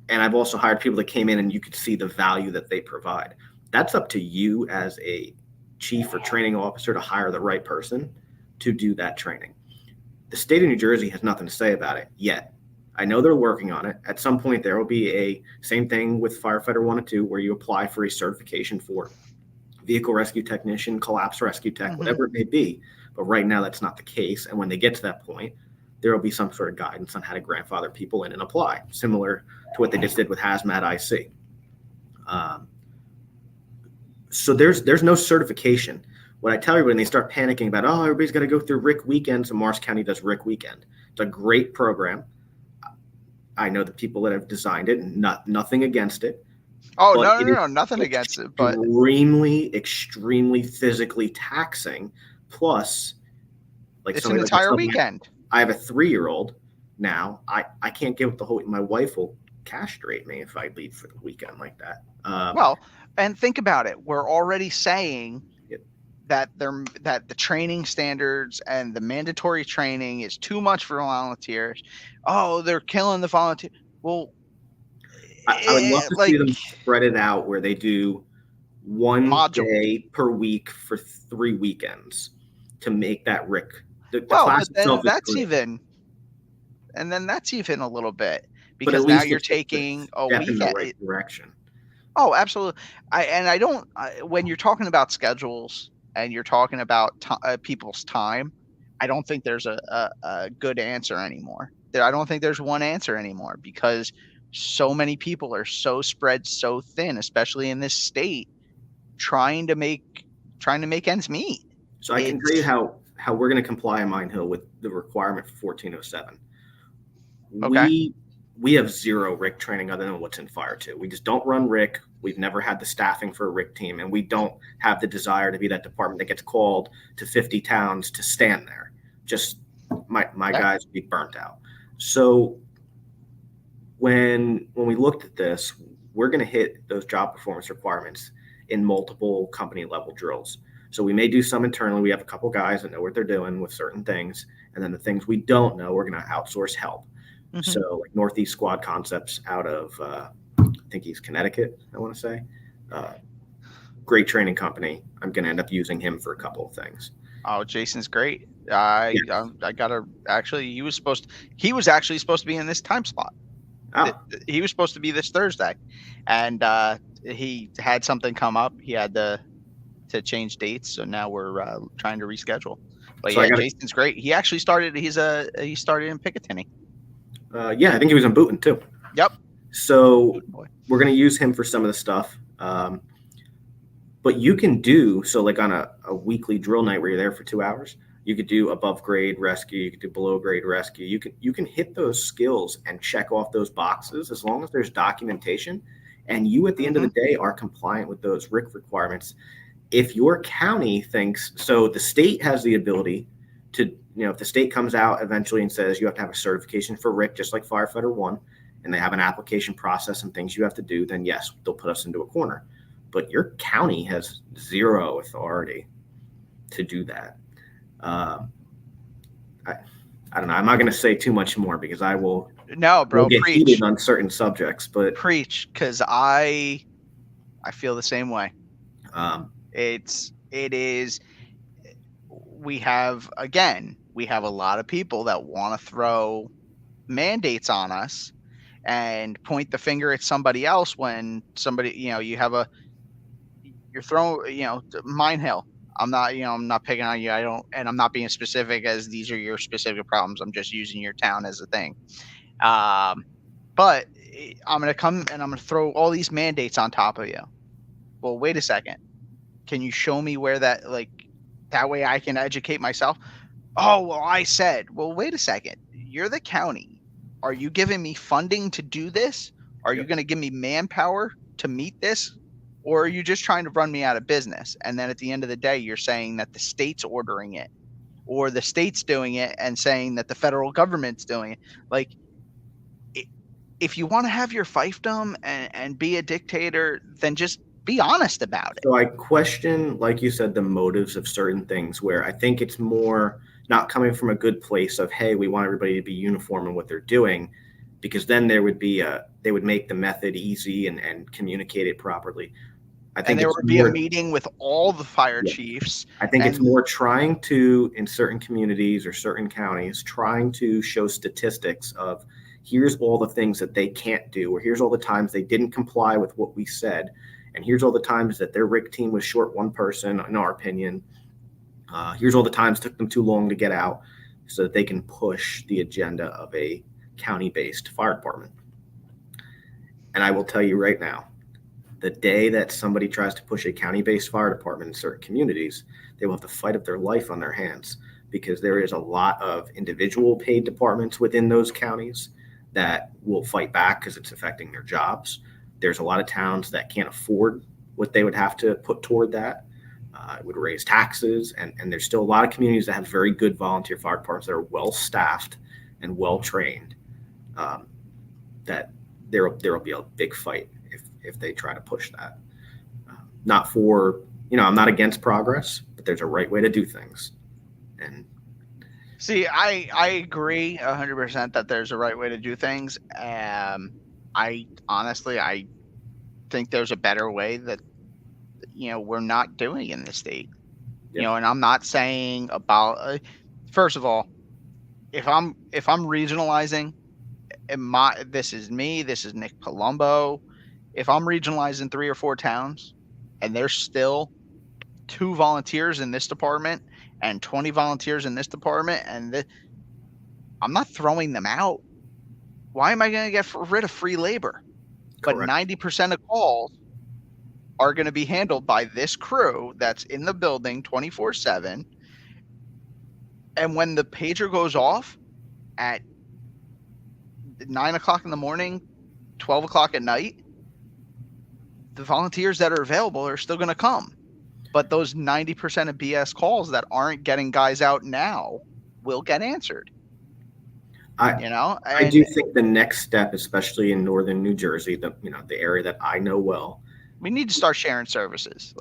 Speaker 2: And I've also hired people that came in and you could see the value that they provide. That's up to you as a chief or training officer to hire the right person to do that training. The state of New Jersey has nothing to say about it yet. I know they're working on it. At some point, there will be a same thing with firefighter 1 and 2, where you apply for a certification for vehicle rescue technician, collapse rescue tech, whatever it may be. But right now, that's not the case. And when they get to that point, there will be some sort of guidance on how to grandfather people in and apply, similar to what they just did with hazmat IC. So there's no certification. What I tell everybody when they start panicking about, oh, everybody's got to go through RIC weekends, and Morris County does RIC weekend. It's a great program. I know the people that have designed it, and nothing against it.
Speaker 1: Oh, no, nothing against it, but
Speaker 2: extremely physically taxing. Plus, like
Speaker 1: it's an entire weekend.
Speaker 2: I have a 3-year-old now. I can't give up the whole. My wife will castrate me if I leave for the weekend like that.
Speaker 1: Well, and think about it. We're already saying that the training standards and the mandatory training is too much for volunteers. Oh, they're killing the volunteers. Well,
Speaker 2: I would love to see them spread it out where they do one day per week for 3 weekends to make that RIC. The class itself
Speaker 1: that's even a little bit, because now you're taking a weekend
Speaker 2: in the right direction.
Speaker 1: Oh, absolutely. When you're talking about schedules and you're talking about people's time, I don't think there's a good answer anymore. I don't think there's one answer anymore, because so many people are so spread so thin, especially in this state, trying to make ends meet.
Speaker 2: So I can tell you how we're going to comply in Mine Hill with the requirement for 1407.
Speaker 1: Okay.
Speaker 2: We have zero RIC training other than what's in Fire 2. We just don't run RIC. We've never had the staffing for a RIC team, and we don't have the desire to be that department that gets called to 50 towns to stand there. Just my guys would be burnt out. So when we looked at this, we're going to hit those job performance requirements in multiple company level drills. So we may do some internally. We have a couple guys that know what they're doing with certain things, and then the things we don't know, we're going to outsource help. Mm-hmm. So like Northeast Squad Concepts out of, I think he's Connecticut, I want to say. Great training company. I'm going to end up using him for a couple of things.
Speaker 1: Oh, Jason's great. I gotta actually. He was actually supposed to be in this time slot.
Speaker 2: Oh.
Speaker 1: He was supposed to be this Thursday, and he had something come up. He had to change dates, so now we're trying to reschedule. But so Jason's great. He actually started. He started in Picatinny.
Speaker 2: I think he was in Booton too.
Speaker 1: Yep.
Speaker 2: So we're going to use him for some of the stuff. But you can do, so like on a weekly drill night where you're there for 2 hours, you could do above grade rescue, you could do below grade rescue. You can hit those skills and check off those boxes as long as there's documentation, and you at the end of the day are compliant with those RIC requirements. If your county thinks, so the state has the ability to, if the state comes out eventually and says you have to have a certification for RIC, just like firefighter 1, and they have an application process and things you have to do, then yes, they'll put us into a corner. But your county has zero authority to do that. I don't know. I'm not going to say too much more because I will.
Speaker 1: No, bro,
Speaker 2: get heated on certain subjects. But
Speaker 1: preach, because I feel the same way. It is. We have a lot of people that want to throw mandates on us and point the finger at somebody else when somebody, you're throwing, Mine Hill. I'm not picking on you. I'm not being specific as these are your specific problems. I'm just using your town as a thing. But I'm going to come and I'm going to throw all these mandates on top of you. Well, wait a second. Can you show me where that way I can educate myself? Oh, well, I said, well, wait a second. You're the county. Are you giving me funding to do this? Are you going to give me manpower to meet this? Or are you just trying to run me out of business? And then at the end of the day, you're saying that the state's ordering it, or the state's doing it and saying that the federal government's doing it. Like, if you want to have your fiefdom and be a dictator, then just Be honest about it.
Speaker 2: So I question, like you said, the motives of certain things where I think it's more not coming from a good place of, hey, we want everybody to be uniform in what they're doing, because then there would be they would make the method easy and communicate it properly. I
Speaker 1: And
Speaker 2: think
Speaker 1: there
Speaker 2: it's
Speaker 1: would be a
Speaker 2: more,
Speaker 1: meeting with all the fire
Speaker 2: yeah,
Speaker 1: chiefs.
Speaker 2: I think it's
Speaker 1: And
Speaker 2: more trying to, in certain communities or certain counties, trying to show statistics of here's all the things that they can't do, or here's all the times they didn't comply with what we said, and here's all the times that their RIC team was short one person, in our opinion. Here's all the times it took them too long to get out, so that they can push the agenda of a county-based fire department. And I will tell you right now, the day that somebody tries to push a county-based fire department in certain communities, they will have the fight of their life on their hands, because there is a lot of individual paid departments within those counties that will fight back because it's affecting their jobs. There's a lot of towns that can't afford what they would have to put toward that. It would raise taxes, and there's still a lot of communities that have very good volunteer fire departments that are well staffed and well trained. That there will be a big fight if they try to push that. Not for, I'm not against progress, but there's a right way to do things. And
Speaker 1: see, I agree 100% that there's a right way to do things. I honestly, I think there's a better way that, we're not doing in this state.
Speaker 2: Yep.
Speaker 1: And I'm not saying about, first of all, if I'm regionalizing, this is me, this is Nick Palumbo. If I'm regionalizing 3 or 4 towns and there's still 2 volunteers in this department and 20 volunteers in this department, and I'm not throwing them out. Why am I going to get rid of free labor? But
Speaker 2: correct.
Speaker 1: 90% of calls are going to be handled by this crew that's in the building 24/7. And when the pager goes off at 9 o'clock in the morning, 12 o'clock at night, the volunteers that are available are still going to come. But those 90% of BS calls that aren't getting guys out now will get answered.
Speaker 2: I do think the next step, especially in northern New Jersey, the area that I know well,
Speaker 1: we need to start sharing services.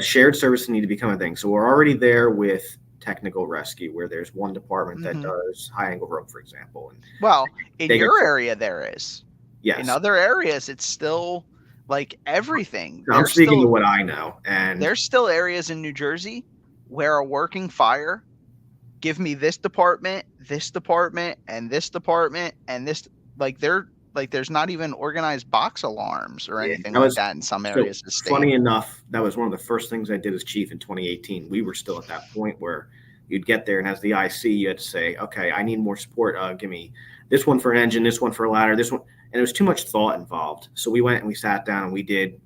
Speaker 2: Shared services need to become a thing. So we're already there with technical rescue, where there's one department that does high angle rope, for example.
Speaker 1: And in your area there is.
Speaker 2: Yes.
Speaker 1: In other areas, it's still like everything.
Speaker 2: I'm speaking of what I know, and
Speaker 1: there's still areas in New Jersey where a working fire, give me this department, and this department, and this. There's not even organized box alarms or anything like that in some areas of the state.
Speaker 2: Funny enough, that was one of the first things I did as chief in 2018. We were still at that point where you'd get there, and as the IC, you had to say, okay, I need more support. Give me this one for an engine, this one for a ladder, this one. And there was too much thought involved. So we went and we sat down and we did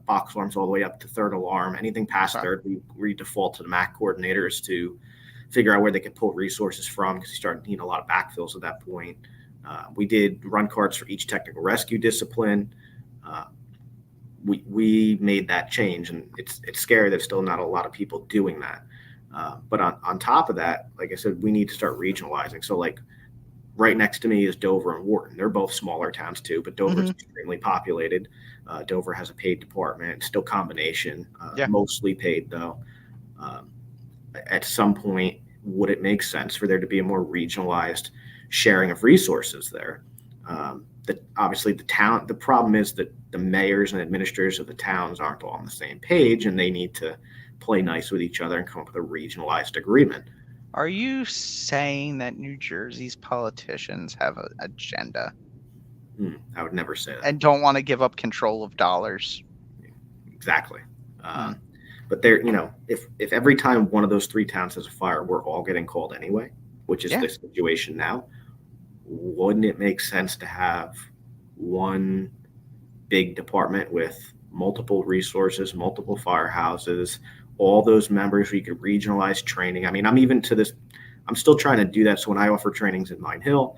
Speaker 2: box alarms all the way up to third alarm. Anything past third, we default to the MAC coordinators to figure out where they could pull resources from, because you started needing a lot of backfills at that point. We did run cards for each technical rescue discipline. We made that change, and it's scary. There's still not a lot of people doing that. But on top of that, like I said, we need to start regionalizing. So like right next to me is Dover and Wharton. They're both smaller towns too, but Dover is extremely populated. Dover has a paid department, still combination, mostly paid though. At some point, would it make sense for there to be a more regionalized sharing of resources there? Obviously the problem is that the mayors and administrators of the towns aren't all on the same page, and they need to play nice with each other and come up with a regionalized agreement.
Speaker 1: Are you saying that New Jersey's politicians have an agenda?
Speaker 2: I would never say that.
Speaker 1: And don't want to give up control of dollars.
Speaker 2: Exactly. But there, if every time one of those 3 towns has a fire, we're all getting called anyway, which is the situation now, wouldn't it make sense to have one big department with multiple resources, multiple firehouses, all those members? We could regionalize training. I mean, I'm still trying to do that. So when I offer trainings in Mine Hill,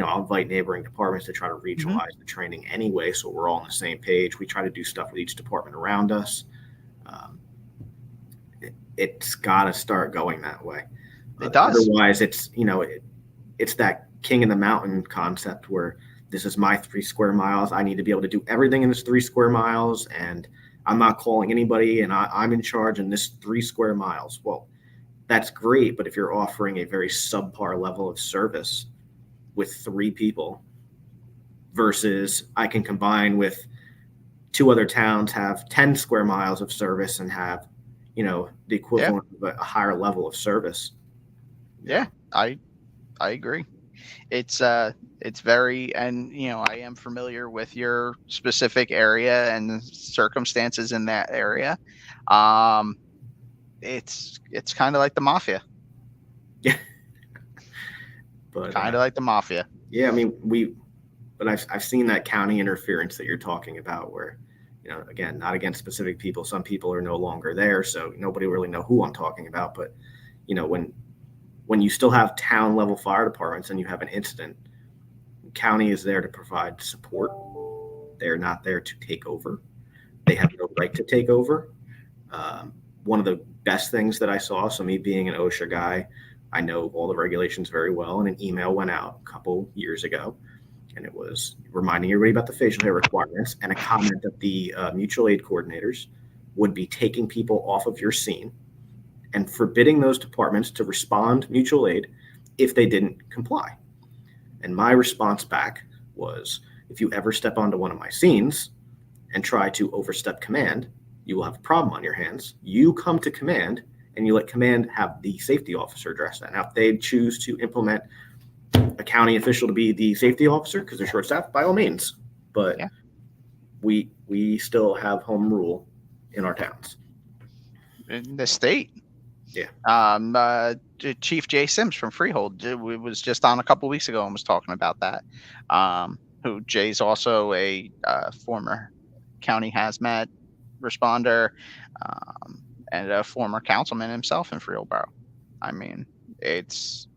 Speaker 2: I'll invite neighboring departments to try to regionalize the training anyway, so we're all on the same page. We try to do stuff with each department around us. It's got to start going that way.
Speaker 1: It does.
Speaker 2: Otherwise, it's that king in the mountain concept where this is my 3 square miles. I need to be able to do everything in this 3 square miles, and I'm not calling anybody, and I'm in charge in this 3 square miles. Well, that's great, but if you're offering a very subpar level of service with 3 people versus I can combine with 2 other towns, have 10 square miles of service and have, the
Speaker 1: Yeah.
Speaker 2: equivalent of a higher level of service.
Speaker 1: Yeah. I agree. It's very, and I am familiar with your specific area and the circumstances in that area. Um, it's kind of like the mafia.
Speaker 2: Yeah. But
Speaker 1: Kind of like the mafia.
Speaker 2: yeah, I mean, but I've seen that county interference that you're talking about where, again, not against specific people. Some people are no longer there, so nobody really know who I'm talking about. But, when you still have town level fire departments and you have an incident, county is there to provide support. They're not there to take over. They have no right to take over. One of the best things that I saw, so me being an OSHA guy, I know all the regulations very well, and an email went out a couple years ago, and it was reminding everybody about the facial hair requirements and a comment that the mutual aid coordinators would be taking people off of your scene and forbidding those departments to respond mutual aid if they didn't comply. And my response back was, if you ever step onto one of my scenes and try to overstep command, you will have a problem on your hands. You come to command and you let command have the safety officer address that. Now, if they choose to implement a county official to be the safety officer because they're short-staffed, by all means. But
Speaker 1: Yeah.
Speaker 2: we still have home rule in our towns.
Speaker 1: In the state.
Speaker 2: Yeah.
Speaker 1: Chief Jay Sims from Freehold was just on a couple weeks ago and was talking about that. Who Jay's also a former county hazmat responder, and a former councilman himself in Freehold Borough. I mean, it's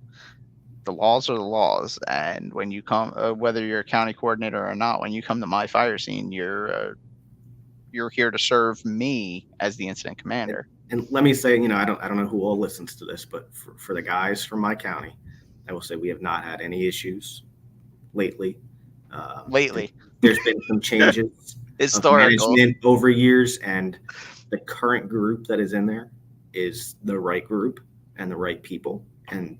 Speaker 1: the laws are the laws, and when you come, whether you're a county coordinator or not, when you come to my fire scene, you're here to serve me as the incident commander.
Speaker 2: And let me say, I don't know who all listens to this, but for the guys from my county, I will say we have not had any issues lately. There's been some changes of management over years, and the current group that is in there is the right group and the right people and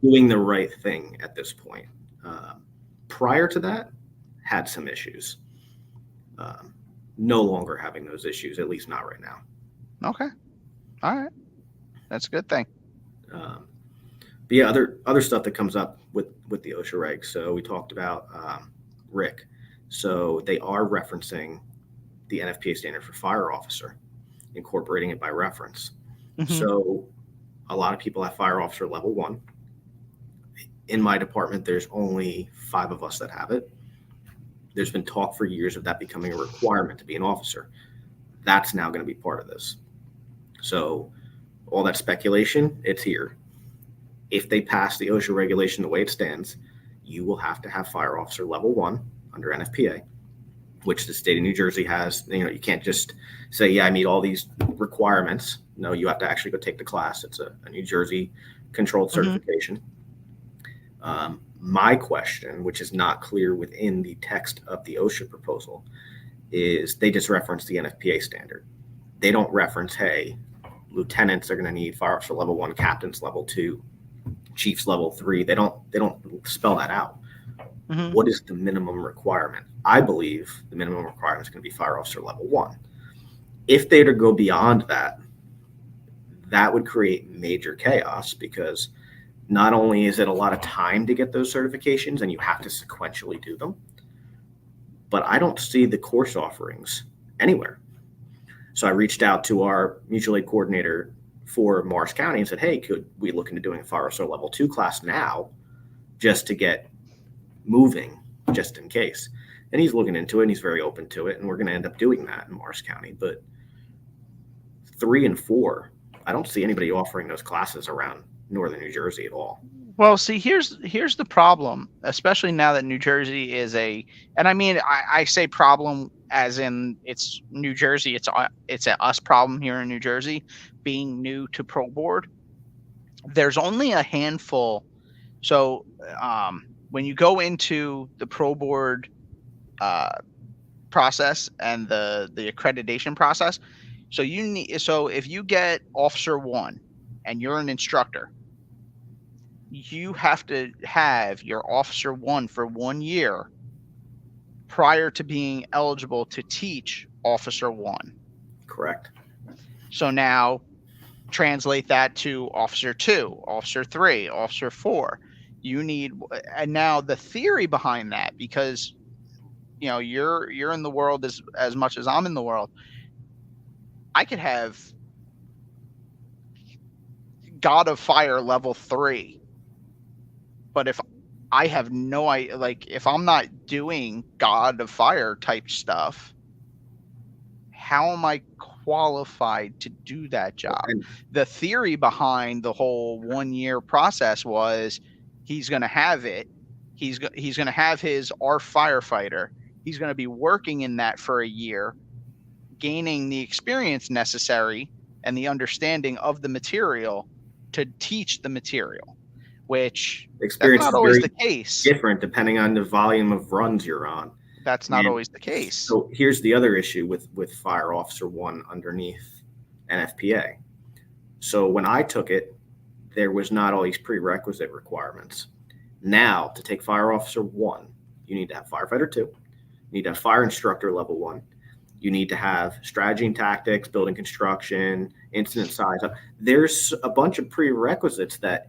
Speaker 2: doing the right thing at this point. Prior to that, had some issues. No longer having those issues, at least not right now.
Speaker 1: Okay. All right. That's a good thing.
Speaker 2: But yeah, other stuff that comes up with the OSHA regs. So we talked about Rick. So they are referencing the NFPA standard for fire officer, incorporating it by reference. Mm-hmm. So a lot of people have fire officer level 1. In my department, there's only 5 of us that have it. There's been talk for years of that becoming a requirement to be an officer. That's now going to be part of this. So all that speculation, it's here. If they pass the OSHA regulation the way it stands, you will have to have fire officer level 1 under NFPA, which the state of New Jersey has. You can't just say, yeah, I meet all these requirements. No, you have to actually go take the class. It's a New Jersey controlled certification. My question, which is not clear within the text of the OSHA proposal, is they just reference the NFPA standard. They don't reference, hey, lieutenants are going to need fire officer level 1, captains level 2, chiefs level 3. They don't spell that out. Mm-hmm. What is the minimum requirement? I believe the minimum requirement is going to be fire officer level 1. If they were to go beyond that, that would create major chaos, because not only is it a lot of time to get those certifications and you have to sequentially do them, but I don't see the course offerings anywhere. So I reached out to our mutual aid coordinator for Morris County and said, hey, could we look into doing a fire officer level 2 class now just to get moving, just in case? And he's looking into it and he's very open to it. And we're going to end up doing that in Morris County. But 3 and 4, I don't see anybody offering those classes around northern New Jersey at all.
Speaker 1: Well, see, here's the problem, especially now that New Jersey is and I mean, I say problem as in it's New Jersey, it's a us problem here in New Jersey, being new to Pro Board. There's only a handful. So when you go into the Pro Board process and the accreditation process. So if you get Officer 1 and you're an instructor, you have to have your Officer 1 for 1 year prior to being eligible to teach Officer 1.
Speaker 2: Correct.
Speaker 1: So now translate that to Officer 2, Officer 3, Officer 4. And now the theory behind that, because you're in the world as much as I'm in the world. I could have God of Fire level 3, but if I have no idea, like if I'm not doing God of Fire type stuff, how am I qualified to do that job?
Speaker 2: And
Speaker 1: The theory behind the whole 1 year process was he's going to have it. He's going to have his ARF firefighter. He's going to be working in that for a year, gaining the experience necessary and the understanding of the material to teach the material, which
Speaker 2: experience
Speaker 1: that's
Speaker 2: is
Speaker 1: not always
Speaker 2: very
Speaker 1: the case.
Speaker 2: different depending on the volume of runs you're on.
Speaker 1: That's not
Speaker 2: And
Speaker 1: always the case.
Speaker 2: So here's the other issue with Fire Officer 1 underneath NFPA. So when I took it, there was not all these prerequisite requirements. Now, to take Fire Officer 1, you need to have Firefighter 2, you need to have Fire Instructor Level 1, you need to have strategy and tactics, building construction, incident size. There's a bunch of prerequisites that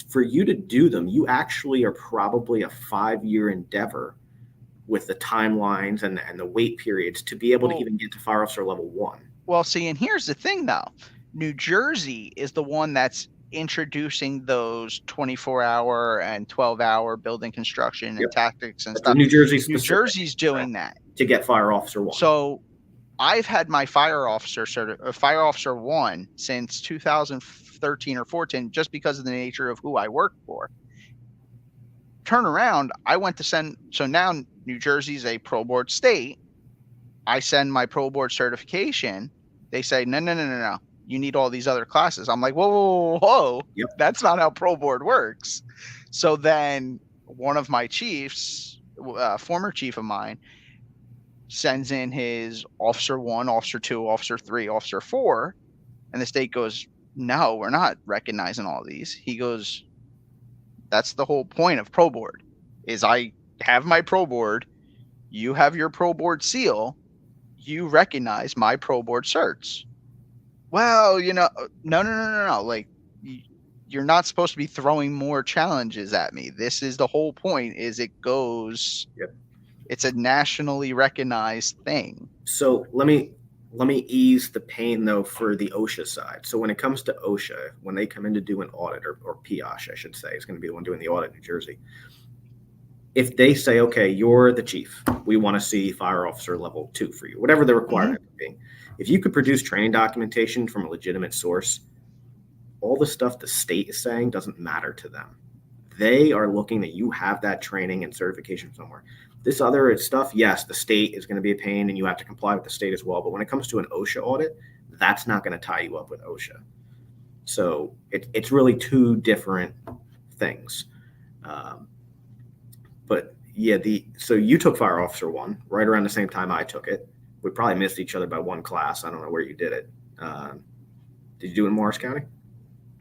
Speaker 2: for you to do them, you actually are probably a 5-year endeavor with the timelines and the wait periods to be able to even get to Fire Officer Level 1.
Speaker 1: Well, see, and here's the thing, though. New Jersey is the one that's introducing those 24-hour and 12-hour building construction and tactics and stuff.
Speaker 2: New
Speaker 1: Jersey's doing that
Speaker 2: to get Fire Officer 1.
Speaker 1: So I've had my Fire Officer 1 since 2013 or 14, just because of the nature of who I work for. Turn around, so now New Jersey's a pro board state. I send my pro board certification. They say, no. You need all these other classes. I'm like, whoa.
Speaker 2: Yep.
Speaker 1: That's not how pro board works. So then one of my chiefs, former chief of mine, sends in his Officer 1, Officer 2, Officer 3, Officer 4. And the state goes, no, we're not recognizing all these. He goes, that's the whole point of pro board, is I have my pro board. You have your pro board seal. You recognize my pro board certs. Well, no. Like, you're not supposed to be throwing more challenges at me. This is the whole point, is it goes, it's a nationally recognized thing.
Speaker 2: So let me ease the pain, though, for the OSHA side. So when it comes to OSHA, when they come in to do an audit, or POSH, I should say, is going to be the one doing the audit in New Jersey. If they say, okay, you're the chief, we want to see Fire Officer Level 2 for you, whatever the requirement would be. If you could produce training documentation from a legitimate source, all the stuff the state is saying doesn't matter to them. They are looking that you have that training and certification somewhere. This other stuff, yes, the state is going to be a pain and you have to comply with the state as well. But when it comes to an OSHA audit, that's not going to tie you up with OSHA. So it's really two different things. But yeah, so you took Fire Officer 1 right around the same time I took it. We probably missed each other by one class. I don't know where you did it. Did you do it in Morris County?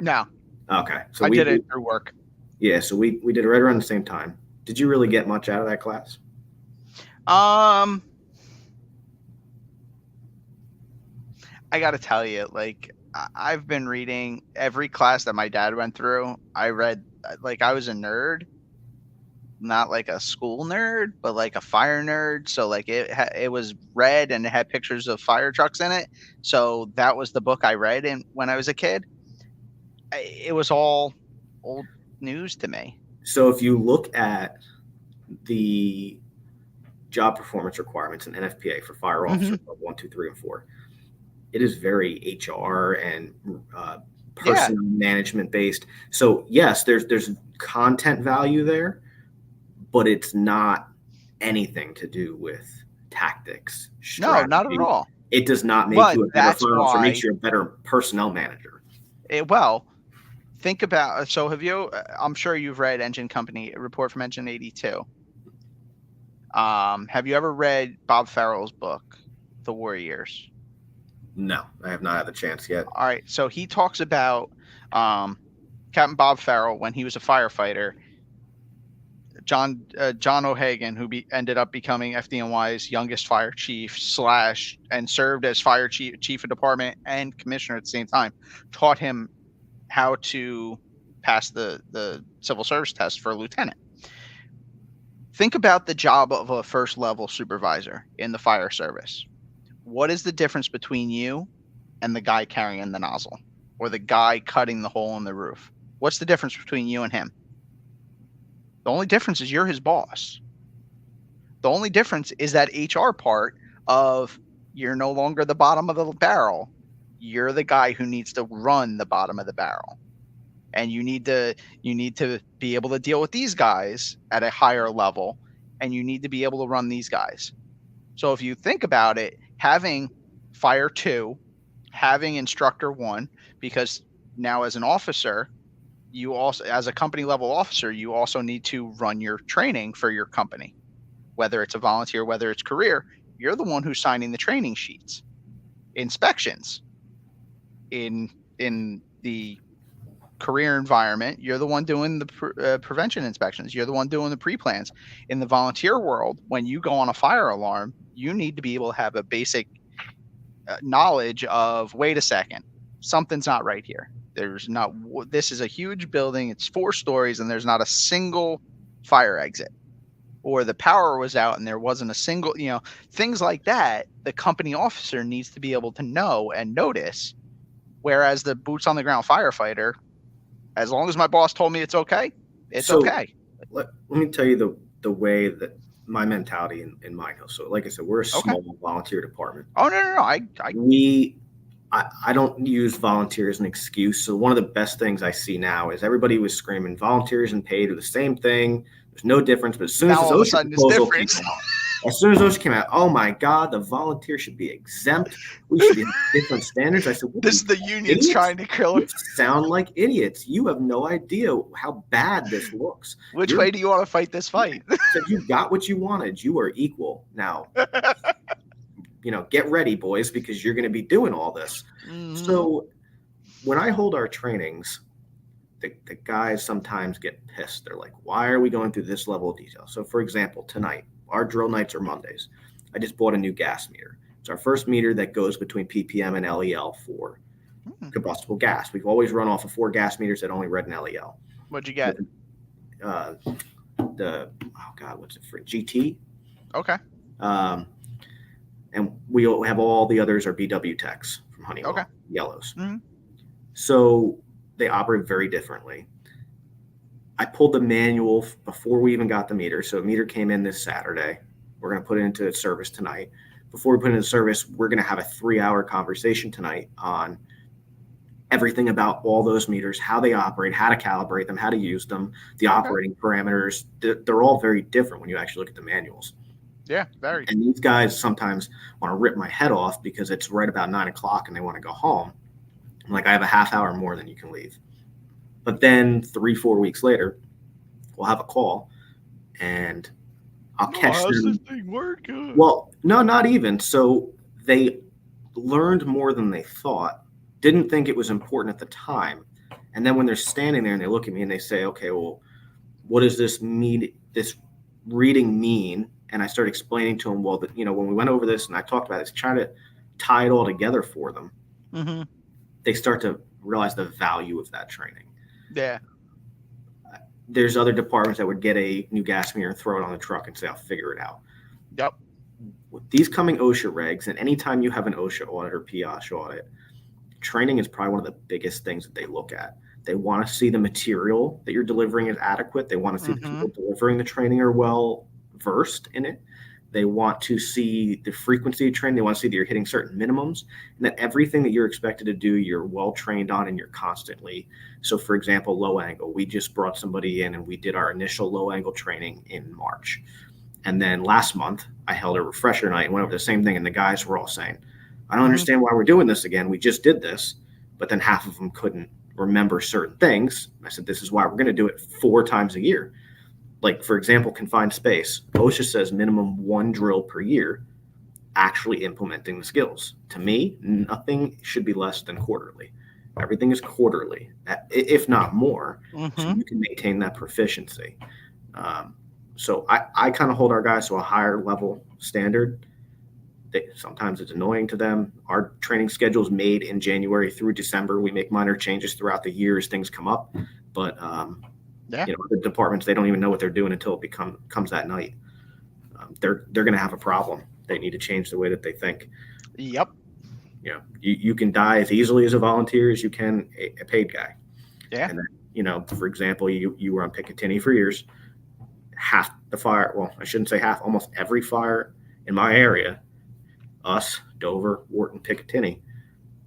Speaker 1: No.
Speaker 2: Okay. So
Speaker 1: I did it through work.
Speaker 2: Yeah, so we did it right around the same time. Did you really get much out of that class?
Speaker 1: I got to tell you, like, I've been reading every class that my dad went through. I read, like, I was a nerd, not like a school nerd, but like a fire nerd. So like it was red and it had pictures of fire trucks in it. So that was the book I read when I was a kid. It was all old news to me.
Speaker 2: So if you look at the job performance requirements in NFPA for fire officers 1, 2, 3, and 4, it is very HR and personnel management based. So yes, there's content value there, but it's not anything to do with tactics.
Speaker 1: No, not at all.
Speaker 2: It does not make you a better fire officer. It makes you a better personnel manager.
Speaker 1: Think about, so I'm sure you've read Engine Company, Report from Engine 82. Have you ever read Bob Farrell's book, The Warriors?
Speaker 2: No, I have not had the chance yet.
Speaker 1: All right, so he talks about um, Captain Bob Farrell when he was a firefighter. John O'Hagan, who ended up becoming FDNY's youngest fire chief slash and served as fire chief of department and commissioner at the same time, taught him how to pass the civil service test for a lieutenant. Think about the job of a first level supervisor in the fire service. What is the difference between you and the guy carrying the nozzle or the guy cutting the hole in the roof? What's the difference between you and him? The only difference is you're his boss. The only difference is that HR part of you're no longer the bottom of the barrel. You're the guy who needs to run the bottom of the barrel. And you need to be able to deal with these guys at a higher level, and you need to be able to run these guys. So if you think about it, having Fire 2, having Instructor 1, because now as an officer, you also, as a company level officer, you also need to run your training for your company, whether it's a volunteer, whether it's career. You're the one who's signing the training sheets, inspections in the career environment. You're the one doing the prevention inspections. You're the one doing the pre-plans. In the volunteer world, when you go on a fire alarm, you need to be able to have a basic knowledge of, wait a second, something's not right here. This is a huge building. It's 4 stories and there's not a single fire exit, or the power was out and there wasn't a single, things like that. The company officer needs to be able to know and notice. Whereas the boots on the ground firefighter, as long as my boss told me it's okay, it's okay.
Speaker 2: Let me tell you the way that my mentality in Mine Hill. So like I said, we're a small volunteer department.
Speaker 1: Oh, no.
Speaker 2: I don't use volunteer as an excuse. So one of the best things I see now is everybody was screaming volunteers and paid are the same thing. There's no difference. But as soon as OSHA came out, oh my God, the volunteer should be exempt. We should have different standards. I said,
Speaker 1: this is the unions idiots? Trying to kill it.
Speaker 2: Sound like idiots. You have no idea how bad this looks.
Speaker 1: Which way do you want to fight this fight?
Speaker 2: So you got what you wanted. You are equal now. Get ready, boys, because you're going to be doing all this. Mm-hmm. So when I hold our trainings, the guys sometimes get pissed. They're like, why are we going through this level of detail? So for example, tonight, our drill nights are Mondays. I just bought a new gas meter. It's our first meter that goes between ppm and LEL for combustible gas. We've always run off of 4 gas meters that only read an LEL.
Speaker 1: What'd you get?
Speaker 2: What's it for? GT.
Speaker 1: Okay.
Speaker 2: And we have all the others are BW techs from Honeywell,
Speaker 1: okay.
Speaker 2: Yellows.
Speaker 1: Mm-hmm.
Speaker 2: So they operate very differently. I pulled the manual before we even got the meter. So the meter came in this Saturday. We're going to put it into service tonight. Before we put it into service, we're going to have a 3-hour conversation tonight on everything about all those meters, how they operate, how to calibrate them, how to use them, the operating parameters. They're all very different when you actually look at the manuals.
Speaker 1: Yeah, very.
Speaker 2: And these guys sometimes want to rip my head off because it's right about 9 o'clock and they want to go home. I'm like, I have a half hour more than you can leave. But then 3-4 weeks later, we'll have a call and I'll catch them.
Speaker 1: How's this thing working?
Speaker 2: Well, no, not even. So they learned more than they thought, didn't think it was important at the time. And then when they're standing there and they look at me and they say, okay, well, what does this mean? This reading mean? And I started explaining to them, well, when we went over this and I talked about this, trying to tie it all together for them,
Speaker 1: mm-hmm.
Speaker 2: they start to realize the value of that training.
Speaker 1: Yeah.
Speaker 2: There's other departments that would get a new gas meter and throw it on the truck and say, I'll figure it out.
Speaker 1: Yep.
Speaker 2: With these coming OSHA regs, and anytime you have an OSHA audit or POSH audit, training is probably one of the biggest things that they look at. They want to see the material that you're delivering is adequate. They want to see
Speaker 1: mm-hmm.
Speaker 2: the people delivering the training are well versed in it. They want to see the frequency of training. They want to see that you're hitting certain minimums and that everything that you're expected to do, you're well trained on and you're constantly. So for example, low angle, we just brought somebody in and we did our initial low angle training in March. And then last month I held a refresher night and went over the same thing. And the guys were all saying, I don't understand why we're doing this again. We just did this, but then half of them couldn't remember certain things. I said, this is why we're going to do it 4 times a year. like for example, confined space. OSHA says minimum 1 drill per year. Actually implementing the skills. To me, nothing should be less than quarterly. Everything is quarterly, if not more, so
Speaker 1: Mm-hmm.
Speaker 2: you can maintain that proficiency. So I kind of hold our guys to a higher level standard. Sometimes it's annoying to them. Our training schedule is made in January through December. We make minor changes throughout the year as things come up, but
Speaker 1: Yeah.
Speaker 2: the departments, they don't even know what they're doing until it comes that night. They're going to have a problem. They need to change the way that they think.
Speaker 1: Yep.
Speaker 2: You can die as easily as a volunteer as you can a paid guy.
Speaker 1: Yeah.
Speaker 2: And then, for example, you were on Picatinny for years. Half the fire, well, I shouldn't say half, almost every fire in my area, us, Dover, Wharton, Picatinny,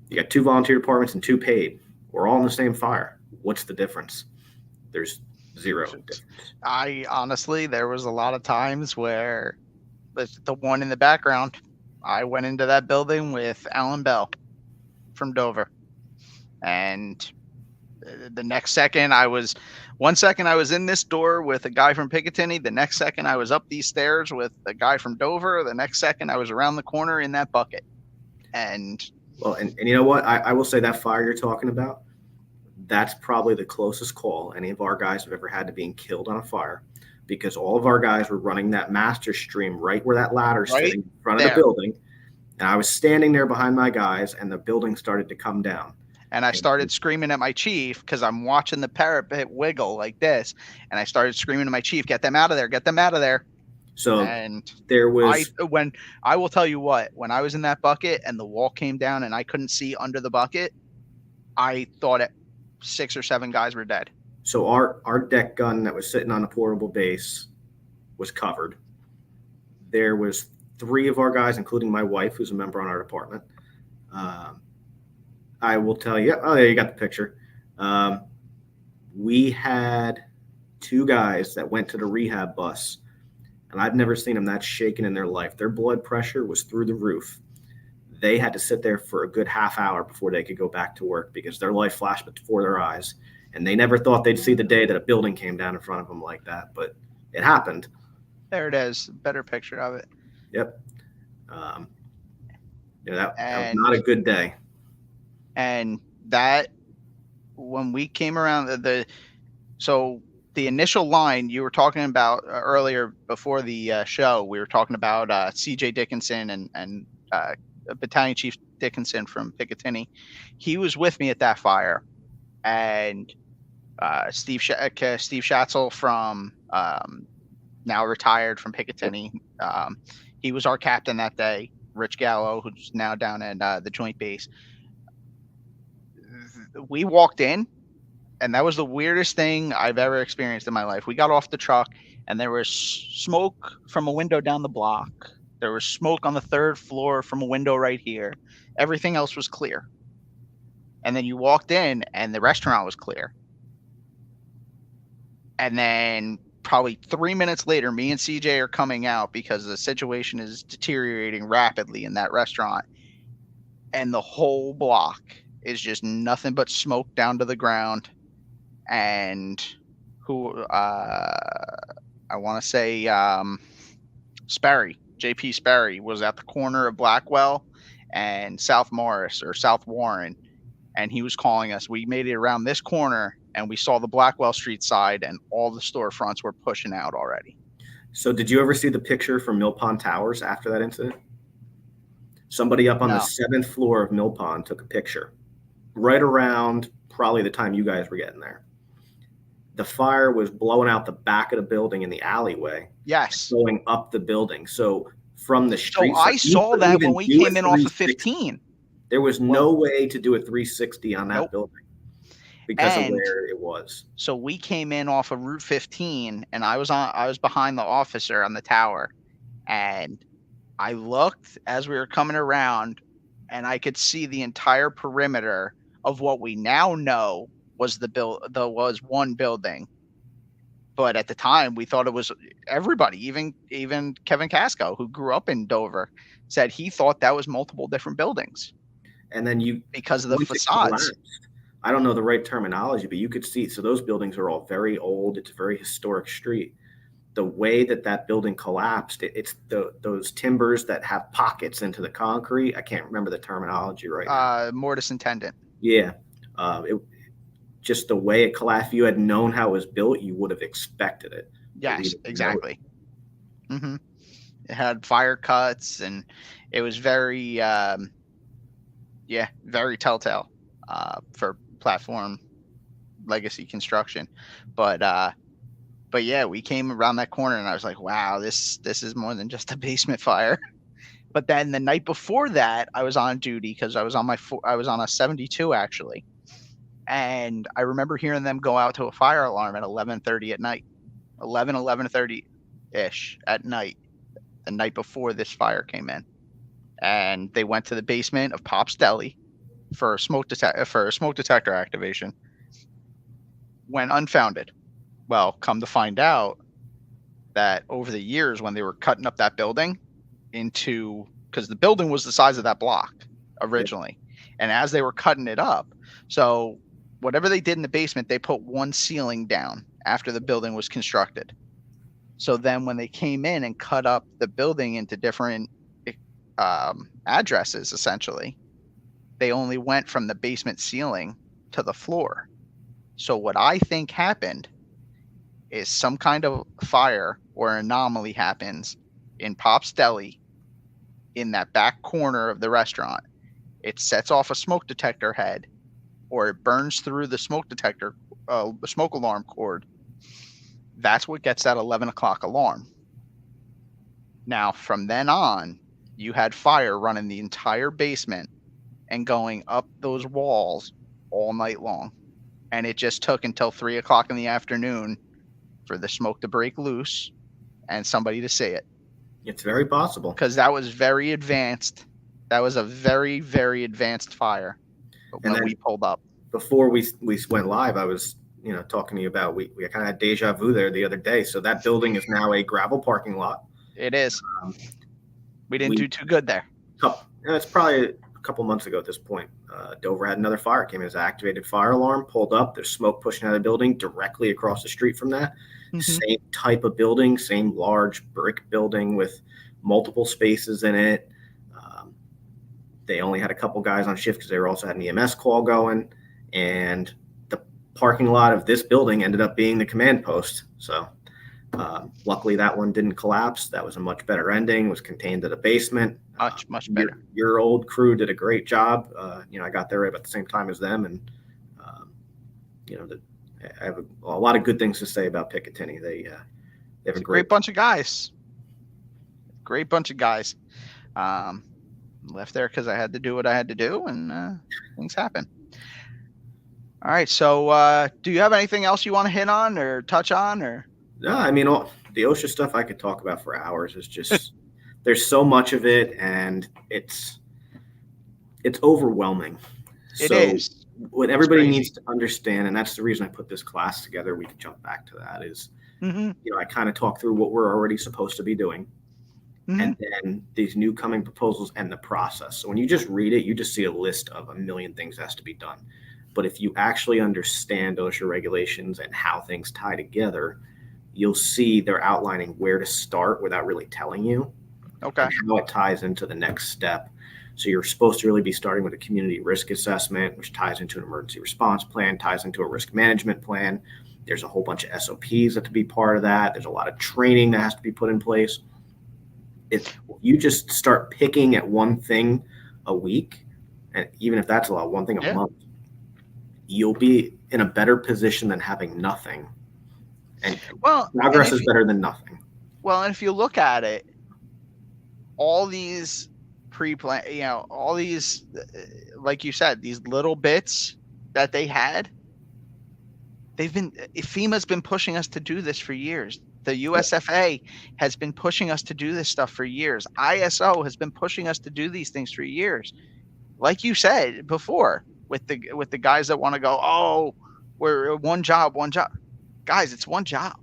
Speaker 2: you got 2 volunteer departments and 2 paid. We're all in the same fire. What's the difference? There's zero difference.
Speaker 1: I honestly, there was a lot of times where the one in the background, I went into that building with Alan Bell from Dover, and the next second one second I was in this door with a guy from Picatinny. The next second I was up these stairs with a guy from Dover. The next second I was around the corner in that bucket. And
Speaker 2: well, and you know what? I will say that fire you're talking about, that's probably the closest call any of our guys have ever had to being killed on a fire, because all of our guys were running that master stream right where that ladder's
Speaker 1: right
Speaker 2: sitting in front
Speaker 1: there.
Speaker 2: of the building. And I was standing there behind my guys, and the building started to come down.
Speaker 1: And I started screaming at my chief because I'm watching the parapet wiggle like this. And I started screaming to my chief, get them out of there, get them out of there.
Speaker 2: So
Speaker 1: and
Speaker 2: there was
Speaker 1: I will tell you what, when I was in that bucket and the wall came down and I couldn't see under the bucket, I thought 6 or 7 guys were dead.
Speaker 2: So our deck gun that was sitting on a portable base was covered. There was 3 of our guys, including my wife, who's a member on our department. I will tell you. Oh, yeah, you got the picture. We had 2 guys that went to the rehab bus, and I've never seen them that shaken in their life. Their blood pressure was through the roof. They had to sit there for a good half hour before they could go back to work because their life flashed before their eyes, and they never thought they'd see the day that a building came down in front of them like that, but it happened.
Speaker 1: There it is. Better picture of it.
Speaker 2: Yep. That was not a good day.
Speaker 1: And that, when we came around so the initial line you were talking about earlier before the show, we were talking about CJ Dickinson and Battalion Chief Dickinson from Picatinny. He was with me at that fire, and Steve Schatzel from now retired from Picatinny. He was our captain that day. Rich Gallo, who's now down at the Joint Base. We walked in, and that was the weirdest thing I've ever experienced in my life. We got off the truck, and there was smoke from a window down the block. There was smoke on the 3rd floor from a window right here. Everything else was clear. And then you walked in, and the restaurant was clear. And then probably 3 minutes later, me and CJ are coming out because the situation is deteriorating rapidly in that restaurant. And the whole block is just nothing but smoke down to the ground. And I want to say Sperry, JP Sperry, was at the corner of Blackwell and South Morris or South Warren, and he was calling us. We made it around this corner, and we saw the Blackwell Street side, and all the storefronts were pushing out already.
Speaker 2: So did you ever see the picture from Mill Pond Towers after that incident? Somebody up on the 7th floor of Mill Pond took a picture right around probably the time you guys were getting there. The fire was blowing out the back of the building in the alleyway.
Speaker 1: Yes.
Speaker 2: Going up the building. So from the street.
Speaker 1: So I saw that when we came in off of 15.
Speaker 2: There was no way to do a 360 on that building because of where it was.
Speaker 1: So we came in off of Route 15, and I was behind the officer on the tower, and I looked as we were coming around, and I could see the entire perimeter of what we now know was was one building. But at the time, we thought it was everybody. Even Kevin Casco, who grew up in Dover, said he thought that was multiple different buildings.
Speaker 2: And then
Speaker 1: because of the facades.
Speaker 2: I don't know the right terminology, but you could see. So those buildings are all very old. It's a very historic street. the way that building collapsed, it's those timbers that have pockets into the concrete. I can't remember the terminology right now.
Speaker 1: Mortise and tenon.
Speaker 2: Yeah. It just the way it collapsed. If you had known how it was built, you would have expected it.
Speaker 1: Yes, exactly. Mm-hmm. It had fire cuts, and it was very, very telltale for platform legacy construction. But yeah, we came around that corner, and I was like, wow, this is more than just a basement fire. But then the night before that, I was on duty because I was on a 72 actually, and I remember hearing them go out to a fire alarm at 11:30 at night, 11:30 ish at night, the night before this fire came in, and they went to the basement of Pop's Deli for a smoke detector activation. Went unfounded. Well, come to find out that over the years, when they were cutting up that building because the building was the size of that block originally, and as they were cutting it up, so whatever they did in the basement, they put one ceiling down after the building was constructed. So then when they came in and cut up the building into different addresses, essentially, they only went from the basement ceiling to the floor. So what I think happened is some kind of fire or anomaly happens in Pop's Deli in that back corner of the restaurant. It sets off a smoke detector head, or it burns through the smoke detector, the smoke alarm cord. That's what gets that 11 o'clock alarm. Now, from then on, you had fire running the entire basement and going up those walls all night long. And it just took until 3 o'clock in the afternoon for the smoke to break loose and somebody to see it.
Speaker 2: It's very possible.
Speaker 1: Because that was very advanced. That was a very, very advanced fire when we pulled up.
Speaker 2: Before we went live, I was talking to you about we kind of had deja vu there the other day. So that building is now a gravel parking lot.
Speaker 1: It is. We didn't do too good there.
Speaker 2: It's probably a couple months ago at this point. Dover had another fire. Came as an activated fire alarm, pulled up. There's smoke pushing out of the building directly across the street from that. Mm-hmm. Same type of building, same large brick building with multiple spaces in it. They only had a couple guys on shift because they also had an EMS call going. And the parking lot of this building ended up being the command post. So luckily that one didn't collapse. That was a much better ending. It was contained to the basement.
Speaker 1: Much better.
Speaker 2: Your old crew did a great job. I got there right about the same time as them, and I have a lot of good things to say about Picatinny. They have a
Speaker 1: great bunch of guys. Great bunch of guys. Left there because I had to do what I had to do, and things happen. All right. So, do you have anything else you want to hit on or touch on, or?
Speaker 2: No, I mean, the OSHA stuff I could talk about for hours. It's just there's so much of it, and it's overwhelming.
Speaker 1: It is.
Speaker 2: What everybody needs to understand, and that's the reason I put this class together, we can jump back to that, is, I kind of talk through what we're already supposed to be doing, and then these new coming proposals and the process. So when you just read it, you just see a list of a million things that has to be done. But if you actually understand OSHA regulations and how things tie together, you'll see they're outlining where to start without really telling you.
Speaker 1: Okay.
Speaker 2: And how it ties into the next step. So you're supposed to really be starting with a community risk assessment, which ties into an emergency response plan, ties into a risk management plan. There's a whole bunch of SOPs that have to be part of that. There's a lot of training that has to be put in place. If you just start picking at one thing a week, and even if that's a lot, one thing a month, you'll be in a better position than having nothing. And progress is better than nothing.
Speaker 1: Well, and if you look at it, all these pre-plan, all these, like you said, these little bits that they had, FEMA's been pushing us to do this for years. The USFA has been pushing us to do this stuff for years. ISO has been pushing us to do these things for years. Like you said before, with the guys that want to go, oh, we're one job. Guys, it's one job.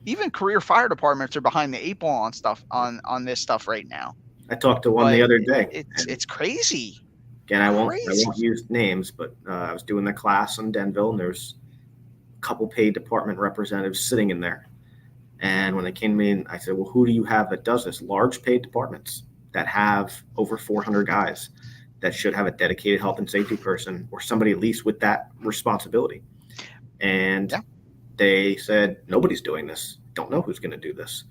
Speaker 1: Even career fire departments are behind the 8 ball on stuff on this stuff right now.
Speaker 2: I talked to one the other day.
Speaker 1: It's crazy.
Speaker 2: Again, I won't use names, but I was doing the class in Denville, and there's a couple paid department representatives sitting in there. And when they came in, I said, well, who do you have that does this? Large paid departments that have over 400 guys that should have a dedicated health and safety person or somebody at least with that responsibility. And
Speaker 1: Yeah.
Speaker 2: they said, nobody's doing this. Don't know who's going to do this.